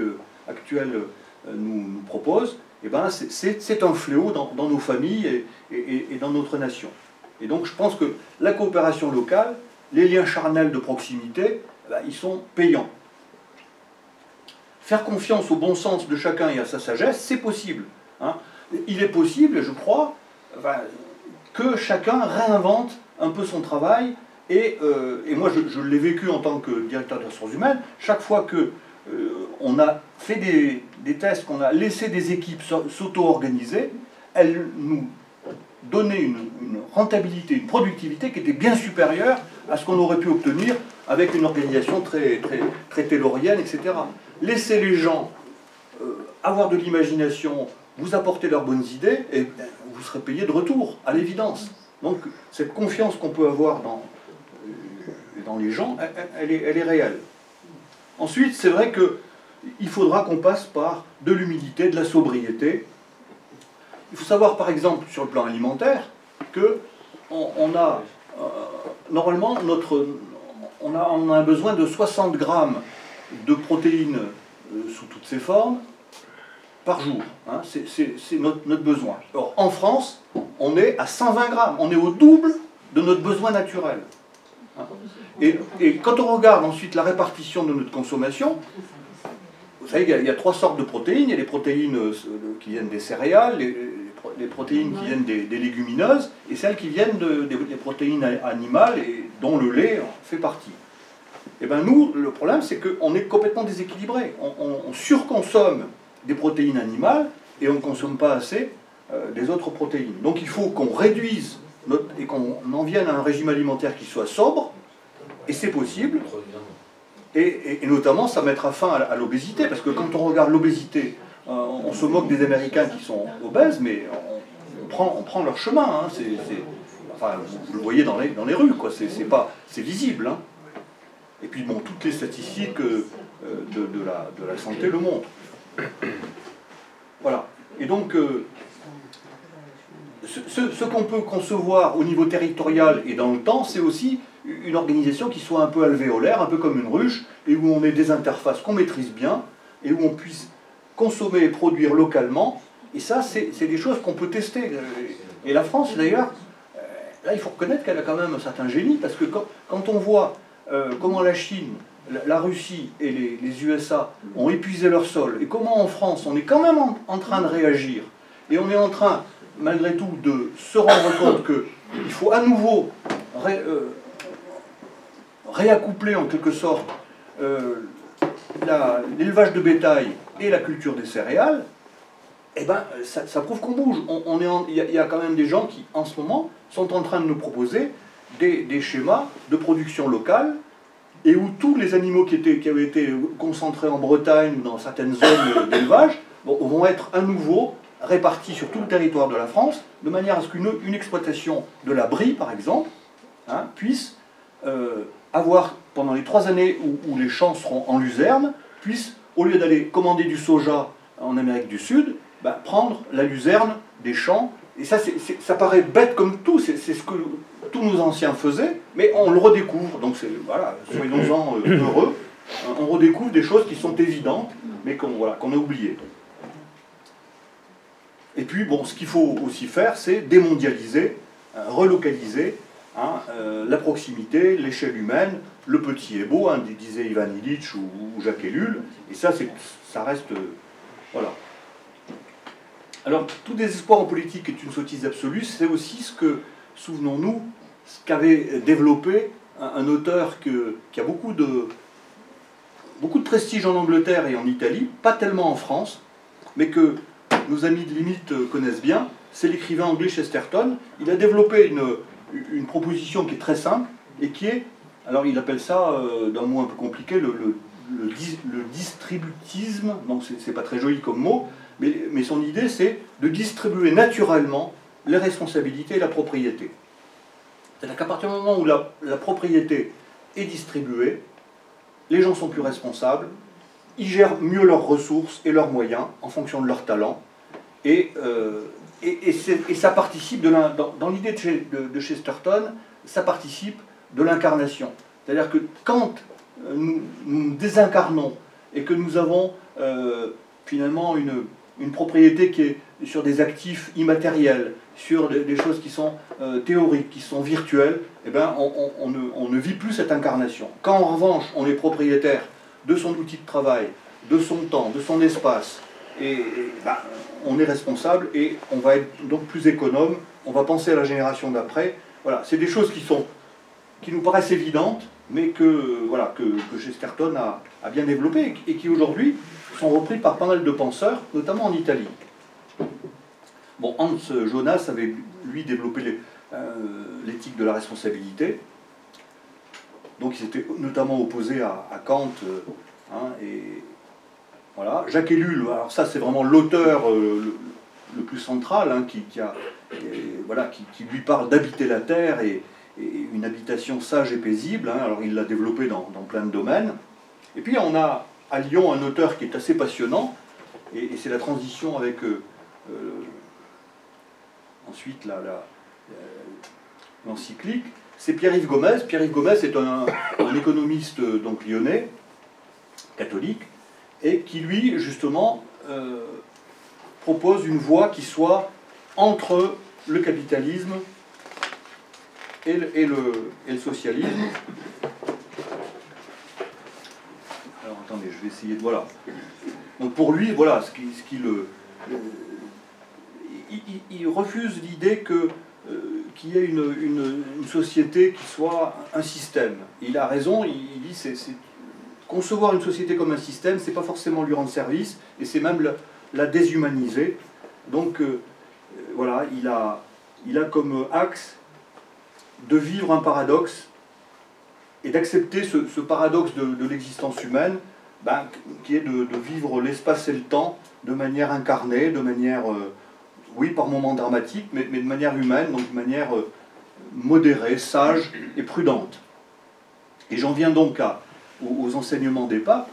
actuelle nous propose, eh ben c'est un fléau dans nos familles et dans notre nation. Et donc je pense que la coopération locale, les liens charnels de proximité, ben, ils sont payants. Faire confiance au bon sens de chacun et à sa sagesse, c'est possible. Hein. Il est possible, je crois, enfin, que chacun réinvente un peu son travail. Et moi, je l'ai vécu en tant que directeur des ressources humaines. Chaque fois qu'on a fait des tests, qu'on a laissé des équipes s'auto-organiser, elles nous donnaient une rentabilité, une productivité qui était bien supérieure à ce qu'on aurait pu obtenir avec une organisation très taylorienne, etc. Laissez les gens avoir de l'imagination, vous apporter leurs bonnes idées, et vous serez payé de retour, à l'évidence. Donc, cette confiance qu'on peut avoir dans les gens, elle est réelle. Ensuite, c'est vrai qu'il faudra qu'on passe par de l'humilité, de la sobriété. Il faut savoir, par exemple, sur le plan alimentaire, que normalement, on a un besoin de 60 grammes de protéines sous toutes ses formes par jour. Hein, c'est notre besoin. Or, en France, on est à 120 grammes. On est au double de notre besoin naturel. Hein. Et quand on regarde ensuite la répartition de notre consommation, vous savez qu'il y a 3 sortes de protéines. Il y a les protéines qui viennent des céréales, les protéines qui viennent des légumineuses, et celles qui viennent des protéines animales, et dont le lait en fait partie. Et bien nous, le problème, c'est qu'on est complètement déséquilibré. On surconsomme des protéines animales, et on ne consomme pas assez des autres protéines. Donc il faut qu'on réduise, et qu'on en vienne à un régime alimentaire qui soit sobre, et c'est possible. Et notamment, ça mettra fin à l'obésité, parce que quand on regarde l'obésité, on se moque des Américains qui sont obèses, mais on prend leur chemin. Hein. Enfin, vous le voyez dans les rues, quoi. C'est visible. Hein. Et puis, bon, toutes les statistiques de la santé le montrent. Voilà. Et donc, ce qu'on peut concevoir au niveau territorial et dans le temps, c'est aussi une organisation qui soit un peu alvéolaire, un peu comme une ruche, et où on ait des interfaces qu'on maîtrise bien, et où on puisse consommer et produire localement. Et ça, c'est des choses qu'on peut tester. Et la France, d'ailleurs, là, il faut reconnaître qu'elle a quand même un certain génie, parce que quand on voit comment la Chine, la Russie et les USA ont épuisé leur sol, et comment en France, on est quand même en train de réagir, et on est en train, malgré tout, de se rendre compte qu'il faut à nouveau réaccoupler en quelque sorte l'élevage de bétail et la culture des céréales, eh ben, ça prouve qu'on bouge. Il y a quand même des gens qui, en ce moment, sont en train de nous proposer des schémas de production locale, et où tous les animaux qui avaient été concentrés en Bretagne ou dans certaines zones d'élevage vont être à nouveau répartis sur tout le territoire de la France, de manière à ce qu'une exploitation de la brie, par exemple, hein, puisse avoir, pendant les 3 années où les champs seront en luzerne, puisse, au lieu d'aller commander du soja en Amérique du Sud, prendre la luzerne des champs. Et ça paraît bête comme tout, c'est ce que tous nos anciens faisaient, mais on le redécouvre. Donc voilà, soyons-en heureux. On redécouvre des choses qui sont évidentes, mais qu'on a oubliées. Et puis, bon, ce qu'il faut aussi faire, c'est démondialiser, relocaliser la proximité, l'échelle humaine. Le petit est beau, hein, disait Ivan Illich ou Jacques Ellul, et ça reste... voilà. Alors, tout désespoir en politique est une sottise absolue, c'est aussi ce que, souvenons-nous, ce qu'avait développé un auteur qui a beaucoup de prestige en Angleterre et en Italie, pas tellement en France, mais que nos amis de limite connaissent bien, c'est l'écrivain anglais Chesterton. Il a développé une proposition qui est très simple, et qui est, alors il appelle ça, d'un mot un peu compliqué, le distributisme, donc c'est pas très joli comme mot, mais son idée c'est de distribuer naturellement les responsabilités et la propriété. C'est-à-dire qu'à partir du moment où la propriété est distribuée, les gens sont plus responsables, ils gèrent mieux leurs ressources et leurs moyens en fonction de leurs talents, et ça participe, dans l'idée de Chesterton, ça participe de l'incarnation. C'est-à-dire que quand nous désincarnons et que nous avons finalement une propriété qui est sur des actifs immatériels, sur des choses qui sont théoriques, qui sont virtuelles, eh ben, on ne vit plus cette incarnation. Quand en revanche on est propriétaire de son outil de travail, de son temps, de son espace, et on est responsable et on va être donc plus économe on va penser à la génération d'après. Voilà, c'est des choses qui nous paraissent évidentes, mais que Chesterton a bien développé et qui aujourd'hui sont repris par pas mal de penseurs, notamment en Italie. Bon, Hans Jonas avait, lui, développé l'éthique de la responsabilité. Donc il s'était notamment opposé à Kant. Et voilà. Jacques Ellul, alors ça c'est vraiment l'auteur le plus central, qui lui parle d'habiter la Terre et une habitation sage et paisible. Alors il l'a développé dans plein de domaines. Et puis on a à Lyon un auteur qui est assez passionnant, et c'est la transition avec ensuite l'encyclique, c'est Pierre-Yves Gomez. Pierre-Yves Gomez est un économiste donc lyonnais, catholique, et qui lui, justement, propose une voie qui soit entre le capitalisme et le socialisme. Alors attendez, je vais essayer de... Voilà. Donc pour lui, voilà, il refuse l'idée qu'il y ait une société qui soit un système. Il a raison, il dit concevoir une société comme un système, c'est pas forcément lui rendre service, et c'est même la déshumaniser. Donc voilà, il a comme axe de vivre un paradoxe et d'accepter ce paradoxe de l'existence humaine, qui est de vivre l'espace et le temps de manière incarnée, de manière, oui, par moments dramatique, mais de manière humaine, donc de manière modérée, sage et prudente. Et j'en viens donc aux enseignements des papes.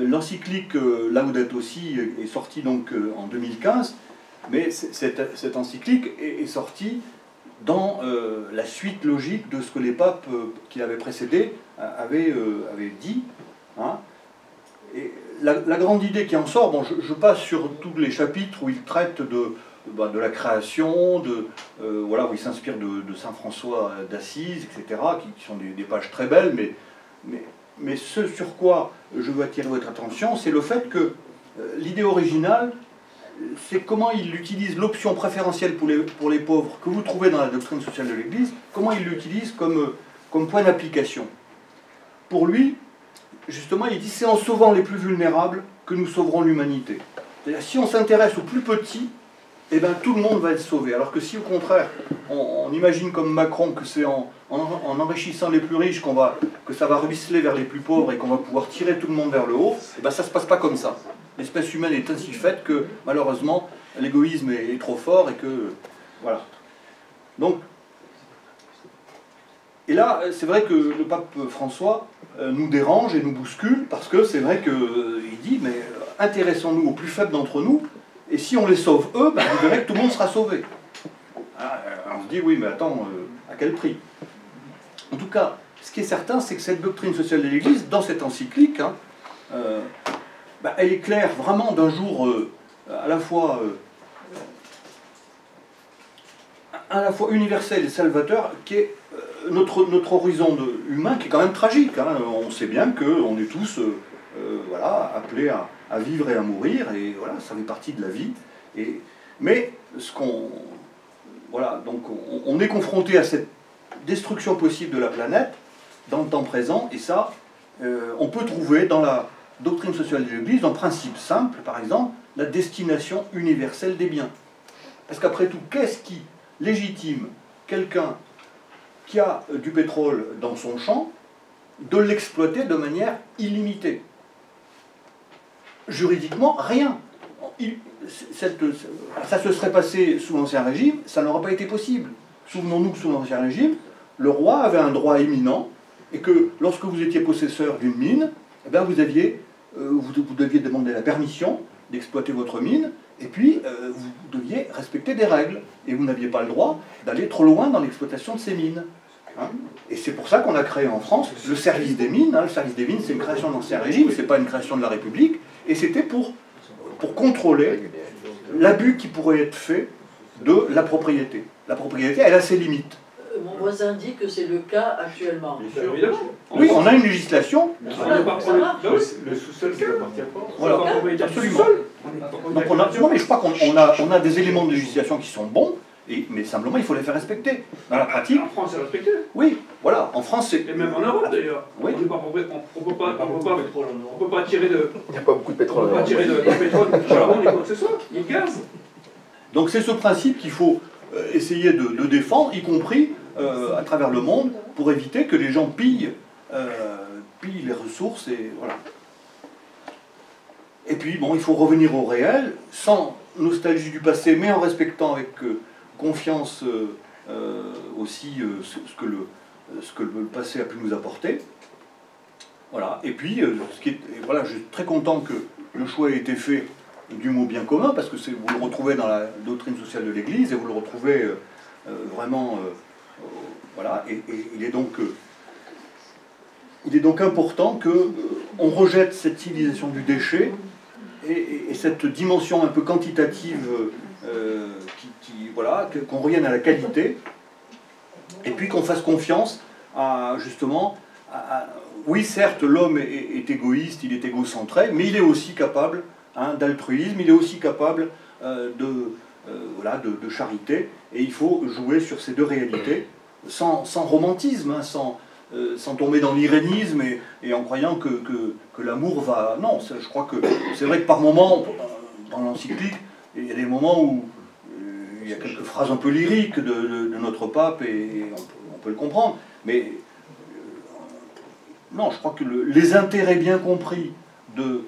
L'encyclique Laudato Si est sortie donc en 2015, mais cette encyclique est sortie dans la suite logique de ce que les papes qui l'avaient précédé avaient dit. Et la grande idée qui en sort, bon, je passe sur tous les chapitres où il traite de la création, voilà, où il s'inspire de Saint François d'Assise, etc., qui sont des pages très belles, mais ce sur quoi je veux attirer votre attention, c'est le fait que l'idée originale, c'est comment il utilise l'option préférentielle pour les pauvres que vous trouvez dans la doctrine sociale de l'Église, comment il l'utilise comme point d'application. Pour lui, justement, il dit c'est en sauvant les plus vulnérables que nous sauverons l'humanité. C'est-à-dire, si on s'intéresse aux plus petits, eh bien, tout le monde va être sauvé. Alors que si, au contraire, on imagine comme Macron que c'est en enrichissant les plus riches que ça va ruisseler vers les plus pauvres et qu'on va pouvoir tirer tout le monde vers le haut, eh bien, ça ne se passe pas comme ça. L'espèce humaine est ainsi faite que, malheureusement, l'égoïsme est trop fort et que... Voilà. Donc, et là, c'est vrai que le pape François nous dérange et nous bouscule, parce que c'est vrai qu'il dit, mais intéressons-nous aux plus faibles d'entre nous, et si on les sauve eux, vous verrez que tout le monde sera sauvé. On se dit, oui, mais attends, à quel prix? En tout cas, ce qui est certain, c'est que cette doctrine sociale de l'Église, dans cette encyclique, elle éclaire vraiment d'un jour à la fois universel et salvateur, qui est notre horizon humain, qui est quand même tragique. On sait bien qu'on est tous voilà, appelés à vivre et à mourir, et voilà, ça fait partie de la vie. Mais voilà, donc on est confronté à cette destruction possible de la planète dans le temps présent, et ça, on peut trouver dans la doctrine sociale de l'Église, un principe simple, par exemple, la destination universelle des biens. Parce qu'après tout, qu'est-ce qui légitime quelqu'un qui a du pétrole dans son champ de l'exploiter de manière illimitée? Juridiquement, rien. Ça se serait passé sous l'Ancien Régime, ça n'aurait pas été possible. Souvenons-nous que sous l'Ancien Régime, le roi avait un droit éminent, et que lorsque vous étiez possesseur d'une mine, eh bien vous deviez demander la permission d'exploiter votre mine, et puis vous deviez respecter des règles, et vous n'aviez pas le droit d'aller trop loin dans l'exploitation de ces mines. Et c'est pour ça qu'on a créé en France le service des mines. Le service des mines, c'est une création de l'Ancien Régime, c'est pas une création de la République, et c'était pour contrôler l'abus qui pourrait être fait de la propriété. La propriété, elle a ses limites. Mon voisin dit que c'est le cas actuellement. Bien sûr, évidemment. Oui, on a une législation. Le sous-sol qui appartient pas. Voilà, absolument. Donc non, mais je crois qu'on a des éléments de législation qui sont bons, Mais simplement, il faut les faire respecter. Dans la pratique... En France, c'est respecté. Oui, voilà, en France, c'est... Et même en Europe, d'ailleurs. Oui. On peut pas tirer de... Il n'y a pas beaucoup de pétrole. On peut pas tirer de pétrole, de charbon, ni quoi que ce soit, ni de gaz. Donc c'est ce principe qu'il faut essayer de défendre, y compris à travers le monde, pour éviter que les gens pillent les ressources, et voilà. Et puis, bon, il faut revenir au réel, sans nostalgie du passé, mais en respectant avec confiance aussi ce que le passé a pu nous apporter. Voilà. Et puis, voilà, je suis très content que le choix ait été fait du mot bien commun, parce que vous le retrouvez dans la doctrine sociale de l'Église, et vous le retrouvez vraiment... voilà, et il est donc important qu'on rejette cette civilisation du déchet, et cette dimension un peu quantitative, voilà, qu'on revienne à la qualité, et puis qu'on fasse confiance à, justement, oui, certes, l'homme est égoïste, il est égocentré, mais il est aussi capable d'altruisme, il est aussi capable voilà, de charité, et il faut jouer sur ces deux réalités, sans romantisme, sans tomber dans l'irénisme et en croyant que l'amour va... Non, je crois que c'est vrai que par moments, dans l'encyclique, il y a des moments où il y a quelques phrases un peu lyriques de notre pape, et on peut le comprendre, mais non, je crois que les intérêts bien compris de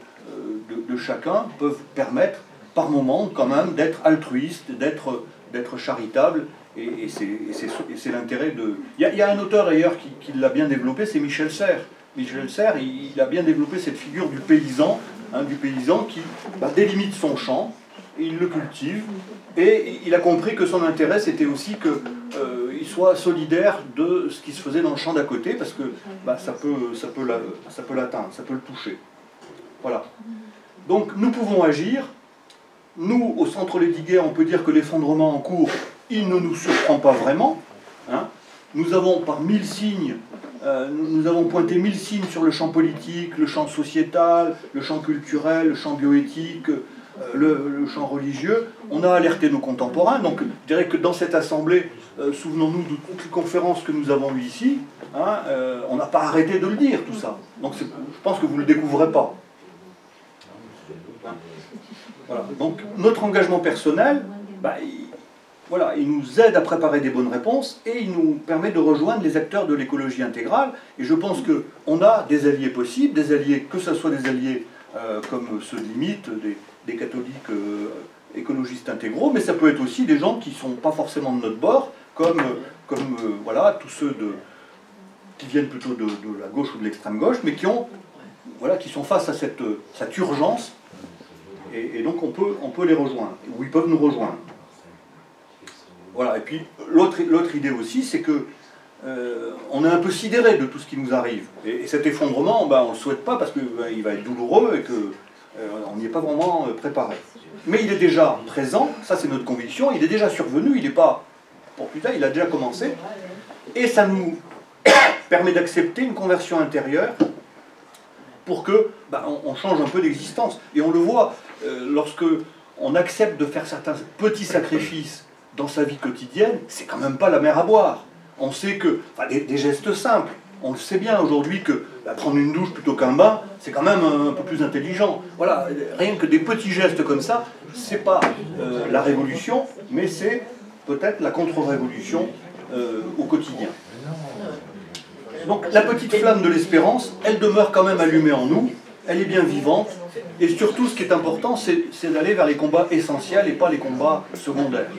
chacun peuvent permettre par moments quand même d'être altruiste, d'être charitable, et c'est l'intérêt de... Il y a un auteur d'ailleurs qui l'a bien développé, c'est Michel Serres. Michel Serres, il a bien développé cette figure du paysan qui délimite son champ, il le cultive, et il a compris que son intérêt c'était aussi qu'il soit solidaire de ce qui se faisait dans le champ d'à côté, parce que ça peut l'atteindre, ça peut le toucher. Voilà. Donc nous pouvons agir. Nous, au Centre Lédiguer, on peut dire que l'effondrement en cours, il ne nous surprend pas vraiment. Nous avons par 1000 signes, nous avons pointé 1000 signes sur le champ politique, le champ sociétal, le champ culturel, le champ bioéthique, le champ religieux. On a alerté nos contemporains. Donc je dirais que dans cette assemblée, souvenons-nous de toutes les conférences que nous avons eues ici, on n'a pas arrêté de le dire, tout ça. Donc je pense que vous ne le découvrez pas. Voilà. Donc notre engagement personnel, il nous aide à préparer des bonnes réponses, et il nous permet de rejoindre les acteurs de l'écologie intégrale. Et je pense qu'on a des alliés possibles, des alliés, que ce soit des alliés comme ceux de Limite, des catholiques écologistes intégraux, mais ça peut être aussi des gens qui ne sont pas forcément de notre bord, comme voilà, tous ceux qui viennent plutôt de la gauche ou de l'extrême gauche, mais qui sont face à cette urgence. Et donc on peut les rejoindre, ou ils peuvent nous rejoindre. Voilà, et puis l'autre idée aussi, c'est que on est un peu sidéré de tout ce qui nous arrive. Et cet effondrement, on ne le souhaite pas parce qu'il va être douloureux et qu'on n'y est pas vraiment préparé. Mais il est déjà présent, ça c'est notre conviction, il est déjà survenu, il n'est pas pour plus tard, il a déjà commencé. Et ça nous permet d'accepter une conversion intérieure pour que on change un peu d'existence. Et on le voit, lorsque on accepte de faire certains petits sacrifices dans sa vie quotidienne, c'est quand même pas la mer à boire. On sait que, des gestes simples, on le sait bien aujourd'hui que prendre une douche plutôt qu'un bain, c'est quand même un peu plus intelligent. Voilà, rien que des petits gestes comme ça, c'est pas la révolution, mais c'est peut-être la contre-révolution au quotidien. Donc la petite flamme de l'espérance, elle demeure quand même allumée en nous, elle est bien vivante, et surtout ce qui est important, c'est d'aller vers les combats essentiels et pas les combats secondaires.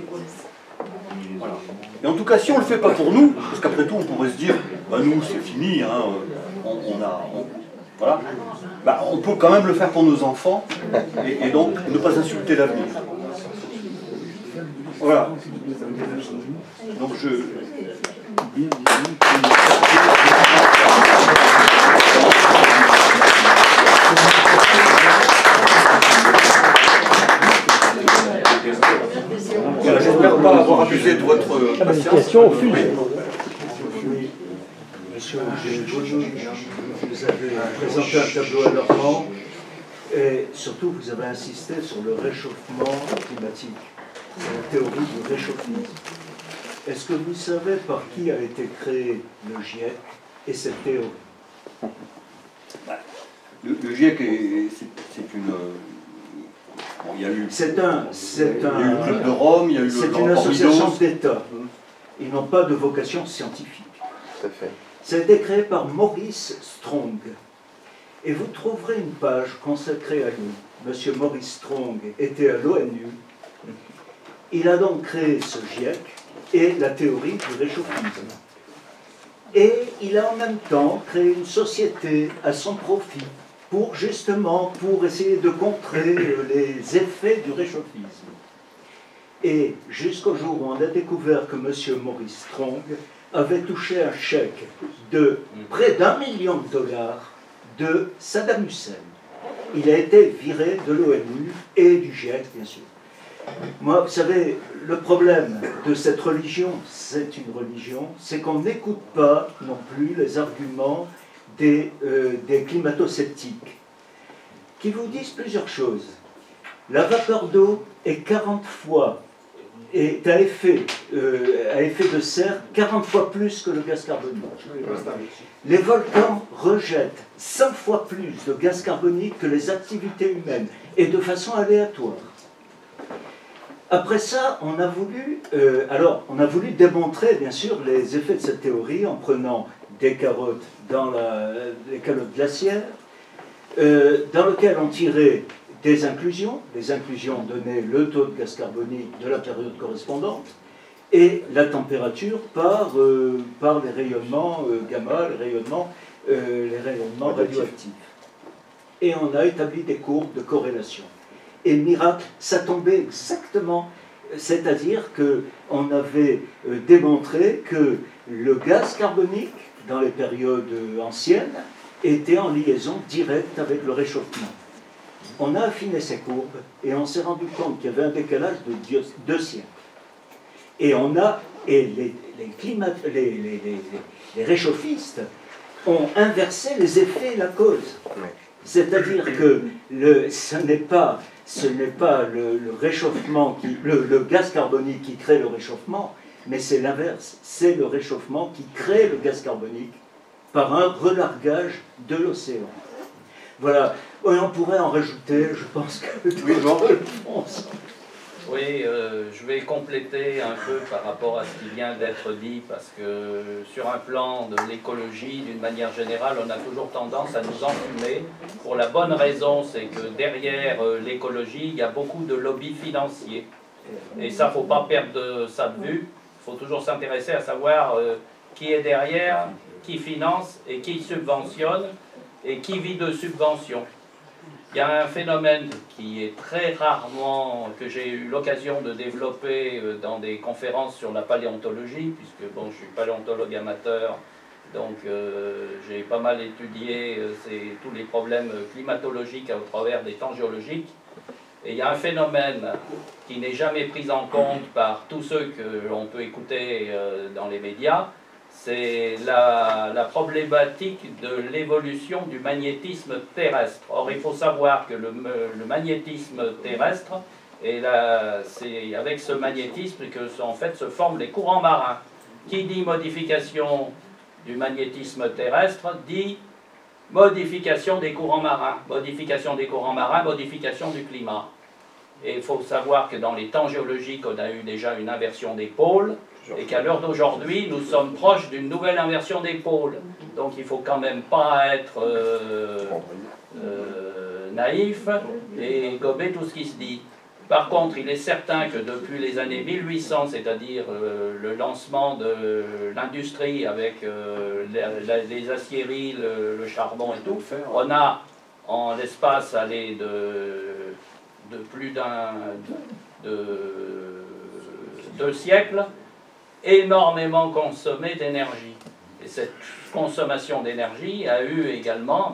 Voilà. Et en tout cas, si on ne le fait pas pour nous, parce qu'après tout on pourrait se dire, nous c'est fini, voilà, on peut quand même le faire pour nos enfants, et donc ne pas insulter l'avenir. Voilà. Donc j'espère pas avoir abusé de votre patience. Question fuse. Monsieur, vous avez présenté un tableau à l'enfant, et surtout vous avez insisté sur le réchauffement climatique. c'est la théorie du réchauffisme. Est-ce que vous savez par qui a été créé le GIEC et cette théorie? Le GIEC, c'est une... Bon, il y a eu... C'est il y a eu le Club de Rome, il y a eu c'est le une rapport association Midos. d'États. Ils n'ont pas de vocation scientifique. Tout à fait. Ça a été créé par Maurice Strong. Et vous trouverez une page consacrée à lui. Monsieur Maurice Strong était à l'ONU. Il a donc créé ce GIEC et la théorie du réchauffisme. Et il a en même temps créé une société à son profit pour essayer de contrer les effets du réchauffisme. Et jusqu'au jour où on a découvert que monsieur Maurice Strong avait touché un chèque de près d'1 million de dollars de Saddam Hussein. Il a été viré de l'ONU et du GIEC, bien sûr. Moi, vous savez, le problème de cette religion, c'est une religion, c'est qu'on n'écoute pas non plus les arguments des climato-sceptiques, qui vous disent plusieurs choses. La vapeur d'eau est 40 fois, est à effet de serre 40 fois plus que le gaz carbonique. Les volcans rejettent 100 fois plus de gaz carbonique que les activités humaines, et de façon aléatoire. Après ça, on a voulu démontrer, bien sûr, les effets de cette théorie en prenant des carottes dans les calottes glaciaires, dans lesquelles on tirait des inclusions. Les inclusions donnaient le taux de gaz carbonique de la période correspondante et la température par les rayonnements gamma, les rayonnements radioactifs. Et on a établi des courbes de corrélation. Et miracle, ça tombait exactement, c'est-à-dire qu'on avait démontré que le gaz carbonique, dans les périodes anciennes, était en liaison directe avec le réchauffement. On a affiné ces courbes et on s'est rendu compte qu'il y avait un décalage de 2 siècles. Et les réchauffistes ont inversé les effets et la cause. C'est-à-dire que ce n'est pas le réchauffement, le gaz carbonique qui crée le réchauffement, mais c'est l'inverse. C'est le réchauffement qui crée le gaz carbonique par un relargage de l'océan. Voilà. Et on pourrait en rajouter, je pense que... Oui, je vais compléter un peu par rapport à ce qui vient d'être dit, parce que sur un plan de l'écologie, d'une manière générale, on a toujours tendance à nous enfumer, pour la bonne raison, c'est que derrière l'écologie, il y a beaucoup de lobbies financiers. Et ça, il ne faut pas perdre ça de vue, il faut toujours s'intéresser à savoir qui est derrière, qui finance et qui subventionne, et qui vit de subventions. Il y a un phénomène qui est très rarement, que j'ai eu l'occasion de développer dans des conférences sur la paléontologie, puisque bon, je suis paléontologue amateur, donc j'ai pas mal étudié tous les problèmes climatologiques au travers des temps géologiques. Et il y a un phénomène qui n'est jamais pris en compte par tous ceux que l'on peut écouter dans les médias, c'est la problématique de l'évolution du magnétisme terrestre. Or, il faut savoir que le magnétisme terrestre, c'est avec ce magnétisme que en fait se forment les courants marins. Qui dit modification du magnétisme terrestre dit modification des courants marins. Modification des courants marins, modification du climat. Et il faut savoir que dans les temps géologiques, on a eu déjà une inversion des pôles, et qu'à l'heure d'aujourd'hui, nous sommes proches d'une nouvelle inversion des pôles. Donc il ne faut quand même pas être naïf et gober tout ce qui se dit. Par contre, il est certain que depuis les années 1800, c'est-à-dire le lancement de l'industrie avec les aciéries, le charbon et tout, on a en l'espace allé de plus de 2 siècles, énormément consommé d'énergie. Et cette consommation d'énergie a eu également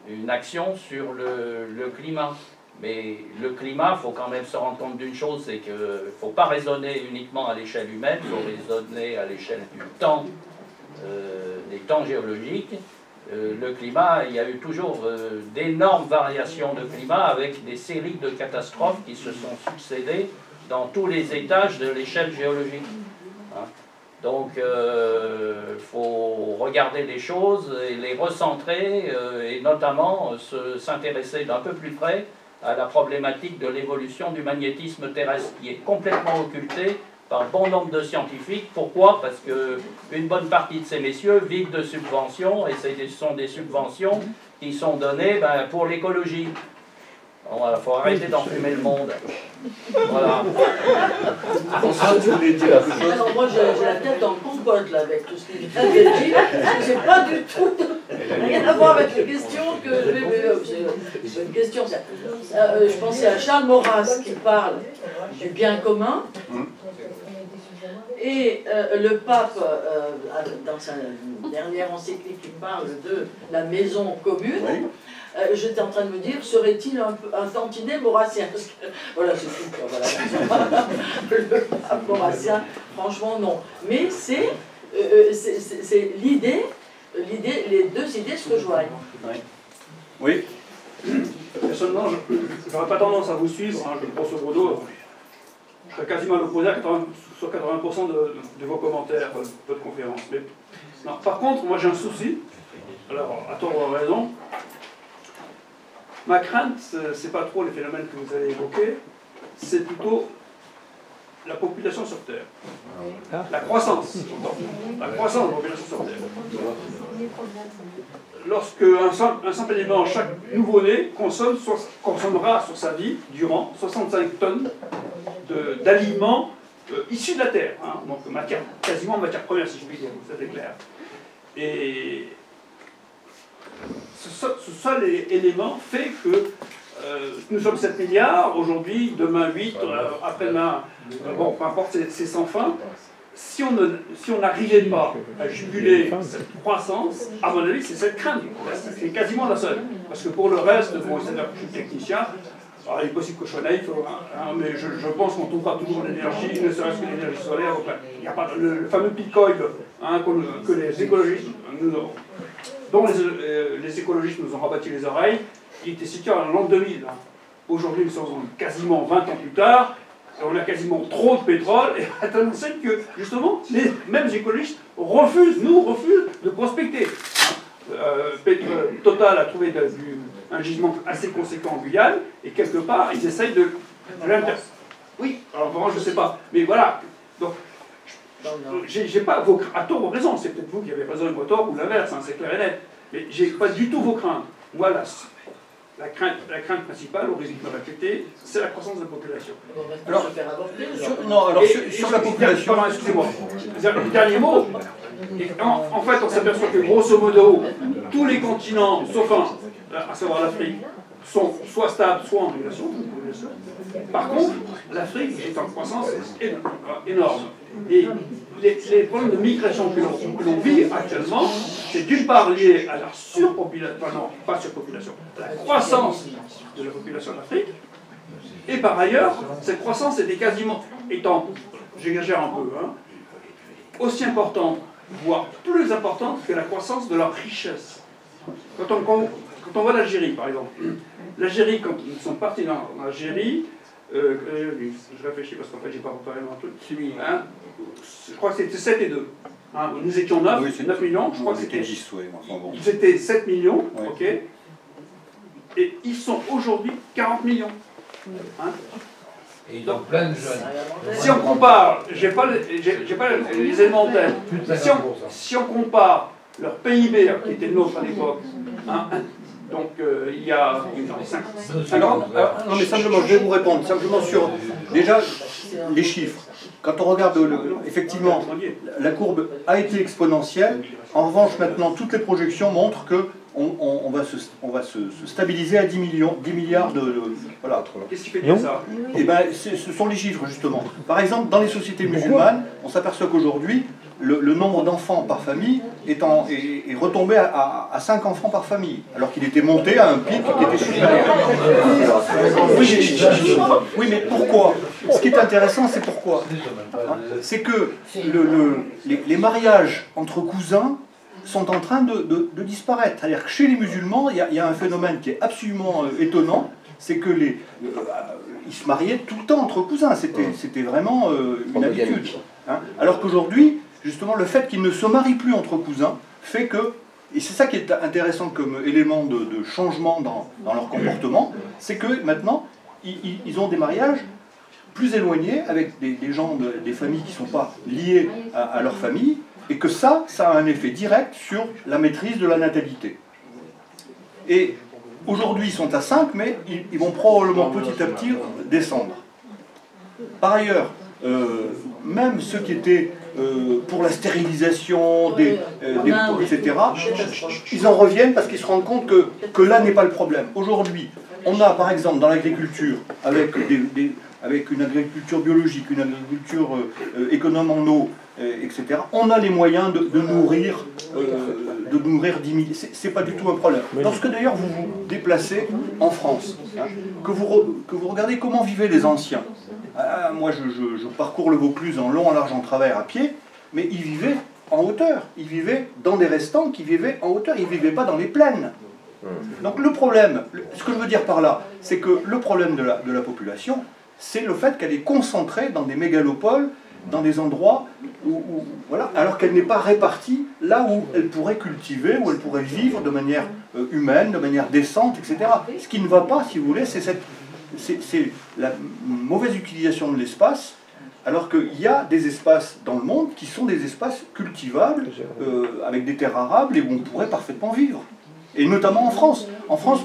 une action sur le climat. Mais le climat, il faut quand même se rendre compte d'une chose, c'est qu'il ne faut pas raisonner uniquement à l'échelle humaine, il faut raisonner à l'échelle du temps, des temps géologiques. le climat, il y a eu toujours d'énormes variations de climat avec des séries de catastrophes qui se sont succédées dans tous les étages de l'échelle géologique. Hein. Donc, il faut regarder les choses et les recentrer et notamment s'intéresser d'un peu plus près à la problématique de l'évolution du magnétisme terrestre qui est complètement occultée par bon nombre de scientifiques. Pourquoi? Parce qu'une bonne partie de ces messieurs vivent de subventions, et ce sont des subventions qui sont données pour l'écologie. Il faut arrêter d'enfumer le monde. Voilà. Alors moi j'ai la tête dans le compote là avec tout ce qu'il vient de dire. C'est pas du tout rien à voir avec les questions que je vais. C'est une question. Je pensais à Charles Maurras qui parle du bien commun. Et le pape, dans sa dernière encyclique, il parle de la maison commune. Oui. J'étais en train de me dire, serait-il un tantinet maurassien? Parce que, voilà, c'est tout. Voilà. Le pape maurassien, franchement, non. Mais c'est l'idée, les deux idées se rejoignent. Oui. Personnellement, je n'aurais pas tendance à vous suivre, hein, grosso modo. Je serais quasiment à l'opposé sur 80% de vos commentaires, de votre conférence. Mais, non, par contre, moi j'ai un souci, alors à tort ou à raison. Ma crainte, c'est pas trop les phénomènes que vous avez évoqués, c'est plutôt la population sur Terre. La croissance, la croissance de la population sur Terre. Lorsque un simple élément, chaque nouveau-né consommera sur sa vie, durant 65 tonnes d'aliments issus de la Terre, hein, donc quasiment matière première, si je puis dire, ça c'est clair. Et ce seul élément fait que nous sommes 7 milliards, aujourd'hui, demain 8, après-demain, bon, peu importe, c'est sans fin. Si on n'arrivait pas à juguler cette croissance, à mon avis, c'est cette crainte. C'est quasiment la seule. Parce que pour le reste, bon, c'est-à-dire que je suis technicien, alors, il est possible que je sois naïf, hein, mais je pense qu'on trouvera toujours l'énergie, ne serait-ce que l'énergie solaire. Il n'y a pas le fameux Bitcoin hein, que les écologistes dont les écologistes nous ont rabattu les oreilles, il était situé en l'an 2000. Hein. Aujourd'hui, nous sommes quasiment 20 ans plus tard, on a quasiment trop de pétrole, et à tel point que, justement, les mêmes écologistes refusent de prospecter. Total a trouvé un gisement assez conséquent en Guyane, et quelque part, ils essayent de l'intercepter. Oui, alors vraiment, je ne sais pas. Mais voilà. Donc, j'ai pas vos à tort ou raison, c'est peut-être vous qui avez raison et moi tort, ou l'inverse, hein, c'est clair et net. Mais j'ai pas du tout vos craintes. Voilà. La crainte principale, au risque de me répéter, c'est la croissance de la population. Alors, sur la population... Excusez-moi. Le dernier mot. En fait, on s'aperçoit que, grosso modo, tous les continents, sauf un, à savoir l'Afrique, sont soit stables, soit en régulation. Par contre, l'Afrique est en croissance énorme. Et les problèmes de migration que l'on vit actuellement, c'est d'une part lié à la surpopulation, enfin non, pas surpopulation, à la croissance de la population d'Afrique, et par ailleurs, cette croissance était quasiment, étant, j'exagère un peu, hein, aussi importante, voire plus importante que la croissance de leur richesse. Quand on voit l'Algérie, par exemple, l'Algérie, quand nous sommes partis dans l'Algérie, je réfléchis parce qu'en fait, j'ai pas préparé mon truc. Hein, je crois que c'était 7 et 2. Hein, nous étions 9, oui, 9 millions. Je crois que c'était 10, ouais, enfin bon. Ils étaient 7 millions, ouais. Ok. Et ils sont aujourd'hui 40 millions. Hein. Et ils ont plein de jeunes. Si on compare, j'ai pas les éléments en tête. Si on compare leur PIB, qui était le nôtre à l'époque, hein, donc il y a 50. Non mais simplement, je vais vous répondre, simplement sur déjà les chiffres. Quand on regarde effectivement, la courbe a été exponentielle. En revanche, maintenant, toutes les projections montrent que on va se stabiliser à 10 milliards de voilà. Qu'est-ce qui fait ça? Eh ben, ce sont les chiffres, justement. Par exemple, dans les sociétés musulmanes, on s'aperçoit qu'aujourd'hui, le nombre d'enfants par famille est retombé à 5 enfants par famille, alors qu'il était monté à un pic qui était supérieur. Oui, mais pourquoi? Ce qui est intéressant, c'est pourquoi. C'est que les mariages entre cousins sont en train de disparaître. C'est-à-dire que chez les musulmans, il y a un phénomène qui est absolument étonnant, c'est que ils se mariaient tout le temps entre cousins, c'était vraiment une habitude. Hein. Alors qu'aujourd'hui, justement, le fait qu'ils ne se marient plus entre cousins fait que, et c'est ça qui est intéressant comme élément de changement dans leur comportement, c'est que maintenant, ils ont des mariages plus éloignés avec des gens, des familles qui ne sont pas liées à leur famille, et que ça a un effet direct sur la maîtrise de la natalité. Et aujourd'hui, ils sont à 5, mais ils vont probablement petit à petit descendre. Par ailleurs, même ceux qui étaient pour la stérilisation, etc., ils en reviennent parce qu'ils se rendent compte que là n'est pas le problème. Aujourd'hui, on a par exemple dans l'agriculture, avec une agriculture biologique, une agriculture économe en eau, etc., on a les moyens de nourrir 10 000. C'est pas du tout un problème. Lorsque d'ailleurs vous vous déplacez en France, hein, que vous regardez comment vivaient les anciens. Moi je parcours le Vaucluse en long, en large, en travers à pied, mais ils vivaient en hauteur. Ils vivaient dans des restants qui vivaient en hauteur, ils ne vivaient pas dans les plaines. Donc le problème, ce que je veux dire par là, c'est que le problème de la population, c'est le fait qu'elle est concentrée dans des mégalopoles, dans des endroits voilà, alors qu'elle n'est pas répartie là où elle pourrait cultiver, où elle pourrait vivre de manière humaine, de manière décente, etc. Ce qui ne va pas, si vous voulez, c'est la mauvaise utilisation de l'espace, alors qu'il y a des espaces dans le monde qui sont des espaces cultivables, avec des terres arables, et où on pourrait parfaitement vivre. Et notamment en France. En France,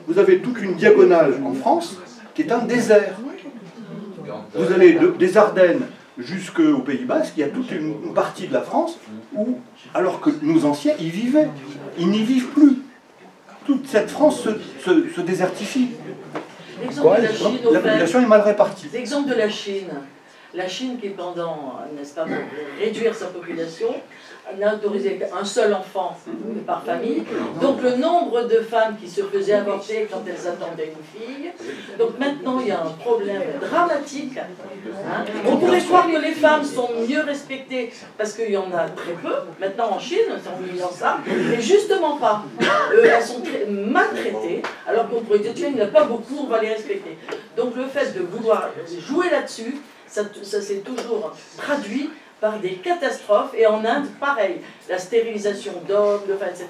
vous avez toute une diagonale en France qui est un désert. Vous allez des Ardennes jusqu'au Pays Basque, il y a toute une partie de la France où, alors que nos anciens y vivaient, ils n'y vivent plus. Toute cette France se désertifie. La population est mal répartie. L'exemple de la Chine. La Chine qui, pendant, n'est-ce pas, pour réduire sa population, n'a autorisé qu'un seul enfant par famille. Donc le nombre de femmes qui se faisaient avorter quand elles attendaient une fille. Donc maintenant il y a un problème dramatique. Hein. On pourrait croire que les femmes sont mieux respectées parce qu'il y en a très peu. Maintenant en Chine, en disant ça, mais justement pas. Elles sont maltraitées, alors qu'on pourrait dire tiens, il n'y en a pas beaucoup, on va les respecter. Donc le fait de vouloir jouer là-dessus, ça s'est toujours traduit par des catastrophes, et en Inde, pareil, la stérilisation d'hommes, de femmes, etc.,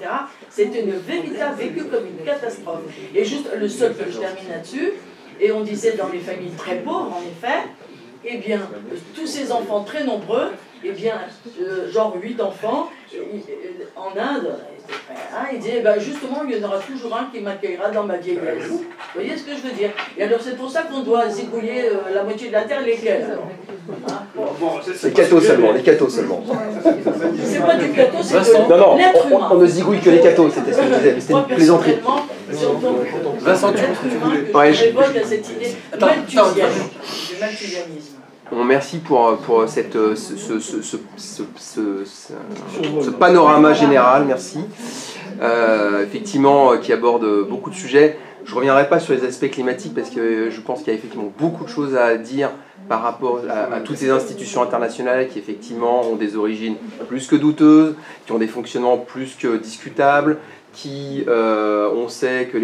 c'était une véritable vécue comme une catastrophe. Et juste le seul que je termine là-dessus, et on disait dans les familles très pauvres, en effet, eh bien, tous ces enfants très nombreux, eh bien, genre 8 enfants, en Inde, il disait, ben justement, il y en aura toujours un qui m'accueillera dans ma vieillesse. Vous voyez ce que je veux dire? Et alors c'est pour ça qu'on doit zigouiller la moitié de la terre, lesquels alors hein? Les cathos seulement, les cathos seulement. C'est pas du cathos, c'est de l'être humain. On ne zigouille que les cathos, c'était ce que je disais, mais c'était une plaisanterie. Vincent, tu veux je révolte à cette idée malthusianisme. Bon, merci pour ce panorama général, merci. Effectivement, qui aborde beaucoup de sujets. Je ne reviendrai pas sur les aspects climatiques parce que je pense qu'il y a effectivement beaucoup de choses à dire par rapport à toutes ces institutions internationales qui effectivement ont des origines plus que douteuses, qui ont des fonctionnements plus que discutables, qui, on sait que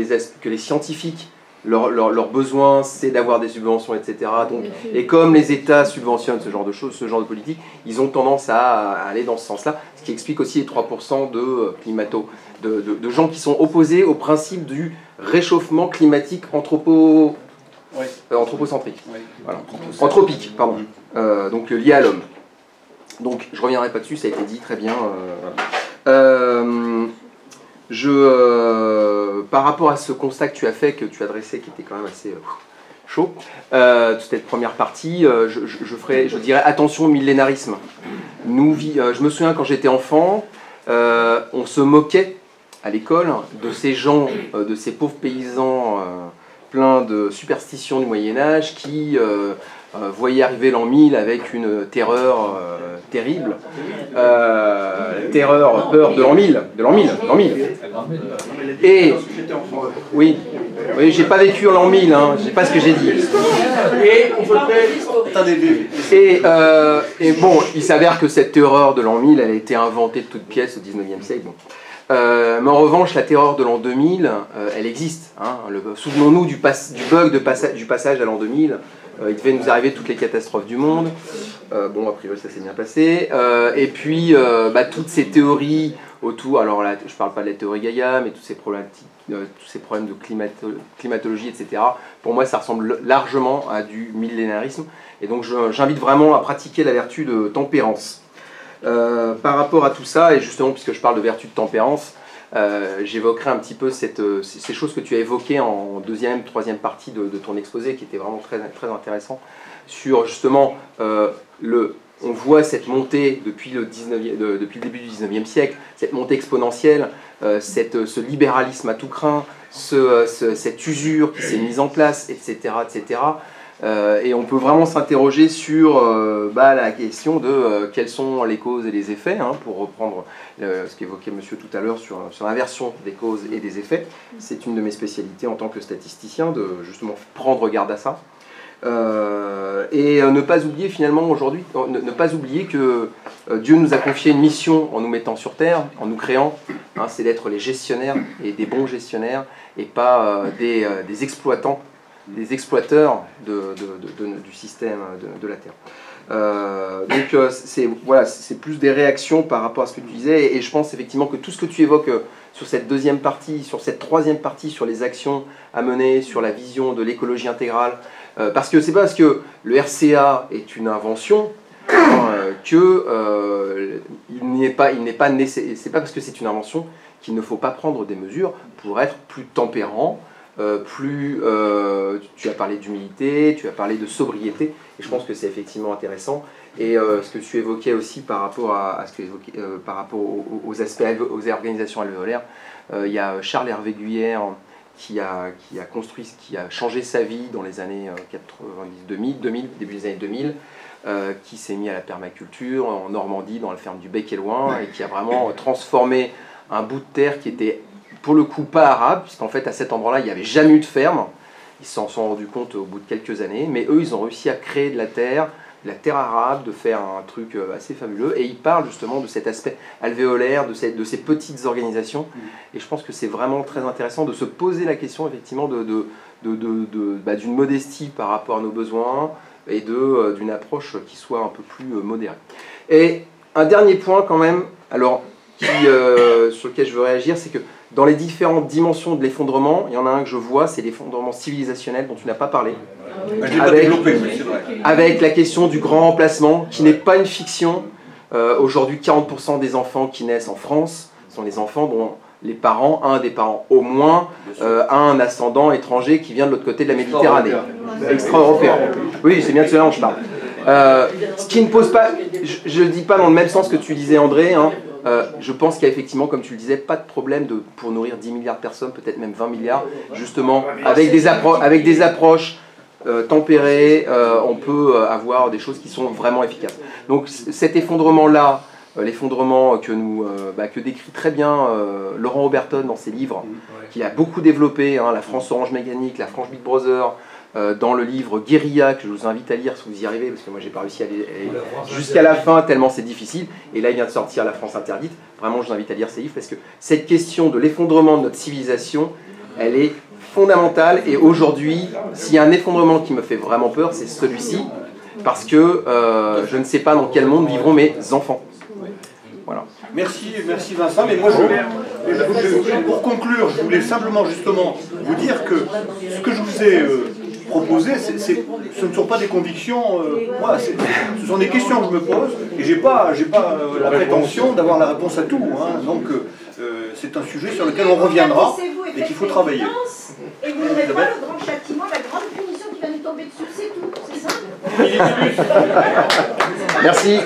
les scientifiques, leur besoin, c'est d'avoir des subventions, etc. Donc, et comme les États subventionnent ce genre de choses, ce genre de politique, ils ont tendance à aller dans ce sens-là, ce qui explique aussi les 3% de gens qui sont opposés au principe du réchauffement climatique anthropocentrique. Oui. Voilà. Anthropique, pardon. Donc lié à l'homme. Donc je ne reviendrai pas dessus, ça a été dit très bien. Par rapport à ce constat que tu as fait, que tu as dressé, qui était quand même assez chaud, toute cette première partie, je dirais attention au millénarisme. Je me souviens quand j'étais enfant, on se moquait à l'école de ces gens, de ces pauvres paysans pleins de superstitions du Moyen-Âge qui voyaient arriver l'an 1000 avec une terreur terrible. Peur de l'an 1000, Et, oui, Oui, j'ai pas vécu en l'an 1000, hein, je sais pas ce que j'ai dit. Et on peut Et bon, il s'avère que cette terreur de l'an 1000, elle a été inventée de toutes pièces au 19e siècle. Bon. Mais en revanche, la terreur de l'an 2000, elle existe. Hein. Souvenons-nous du bug du passage à l'an 2000. Il devait nous arriver toutes les catastrophes du monde. Bon, a priori, ça s'est bien passé. Et puis, toutes ces théories autour, alors là, je ne parle pas de la théorie Gaïa, mais tous ces problèmes de climatologie, etc. Pour moi, ça ressemble largement à du millénarisme. Et donc, j'invite vraiment à pratiquer la vertu de tempérance. Par rapport à tout ça, et justement, puisque je parle de vertu de tempérance, j'évoquerai un petit peu ces choses que tu as évoquées en deuxième, troisième partie de ton exposé, qui était vraiment très, très intéressant, sur justement on voit cette montée depuis le début du 19e siècle, cette montée exponentielle, ce libéralisme à tout crin, cette usure qui s'est mise en place, etc. etc. Et on peut vraiment s'interroger sur la question de quelles sont les causes et les effets, hein, pour reprendre ce qu'évoquait monsieur tout à l'heure sur l'inversion des causes et des effets. C'est une de mes spécialités en tant que statisticien, de justement prendre garde à ça. Et ne pas oublier finalement aujourd'hui, ne pas oublier que Dieu nous a confié une mission en nous mettant sur terre, en nous créant, hein, c'est d'être les gestionnaires et des bons gestionnaires et pas des exploitants, des exploiteurs du système de la Terre. Donc c'est plus des réactions par rapport à ce que tu disais, et je pense effectivement que tout ce que tu évoques sur cette deuxième partie, sur cette troisième partie, sur les actions à mener, sur la vision de l'écologie intégrale, parce que c'est pas parce que le RCA est une invention c'est pas parce que c'est une invention qu'il ne faut pas prendre des mesures pour être plus tempérant, tu as parlé d'humilité, tu as parlé de sobriété, et je pense que c'est effectivement intéressant. Et ce que tu évoquais aussi par rapport par rapport aux aspects, aux organisations alvéolaires, il y a Charles Hervé Guyère qui a changé sa vie dans les années 90, 2000, début des années 2000, qui s'est mis à la permaculture en Normandie, dans la ferme du Bec et Loin, et qui a vraiment transformé un bout de terre qui était pour le coup pas arabe, puisqu'en fait à cet endroit-là il n'y avait jamais eu de ferme. Ils s'en sont rendus compte au bout de quelques années, mais eux ils ont réussi à créer de la terre arabe, de faire un truc assez fabuleux, et ils parlent justement de cet aspect alvéolaire, de ces petites organisations, et je pense que c'est vraiment très intéressant de se poser la question effectivement d'une modestie par rapport à nos besoins, et d'une approche qui soit un peu plus modérée. Et un dernier point quand même, alors sur lequel je veux réagir, c'est que dans les différentes dimensions de l'effondrement, il y en a un que je vois, c'est l'effondrement civilisationnel dont tu n'as pas parlé. Avec la question du grand remplacement, qui n'est pas une fiction. Aujourd'hui, 40% des enfants qui naissent en France sont des enfants dont les parents, un des parents au moins, a un ascendant étranger qui vient de l'autre côté de la Méditerranée. Extra-européen. Oui, c'est bien de cela dont je parle. Ce qui ne pose pas, je ne dis pas dans le même sens que tu disais André, hein, je pense qu'il y a effectivement, comme tu le disais, pas de problème pour nourrir 10 milliards de personnes, peut-être même 20 milliards, justement, avec des approches tempérées, on peut avoir des choses qui sont vraiment efficaces. Donc cet effondrement-là, l'effondrement que décrit très bien Laurent Oberton dans ses livres, qu'il a beaucoup développé, hein, la France Orange Mécanique, la France Big Brother, dans le livre Guérilla, que je vous invite à lire si vous y arrivez, parce que moi j'ai pas réussi à aller jusqu'à la fin tellement c'est difficile, et là il vient de sortir La France Interdite. Vraiment je vous invite à lire ces livres, parce que cette question de l'effondrement de notre civilisation, elle est fondamentale, et aujourd'hui s'il y a un effondrement qui me fait vraiment peur, c'est celui-ci, parce que je ne sais pas dans quel monde vivront mes enfants. Voilà. Merci Vincent, mais moi pour conclure, je voulais simplement justement vous dire que ce que je vous ai proposé, ce ne sont pas des convictions, ce sont des questions que je me pose, et j'ai pas la prétention d'avoir la réponse à tout, hein, donc c'est un sujet sur lequel on reviendra et qu'il faut travailler. Et vous n'aurez pas le grand châtiment, la grande punition qui va nous tomber dessus, c'est tout, c'est ça? Merci.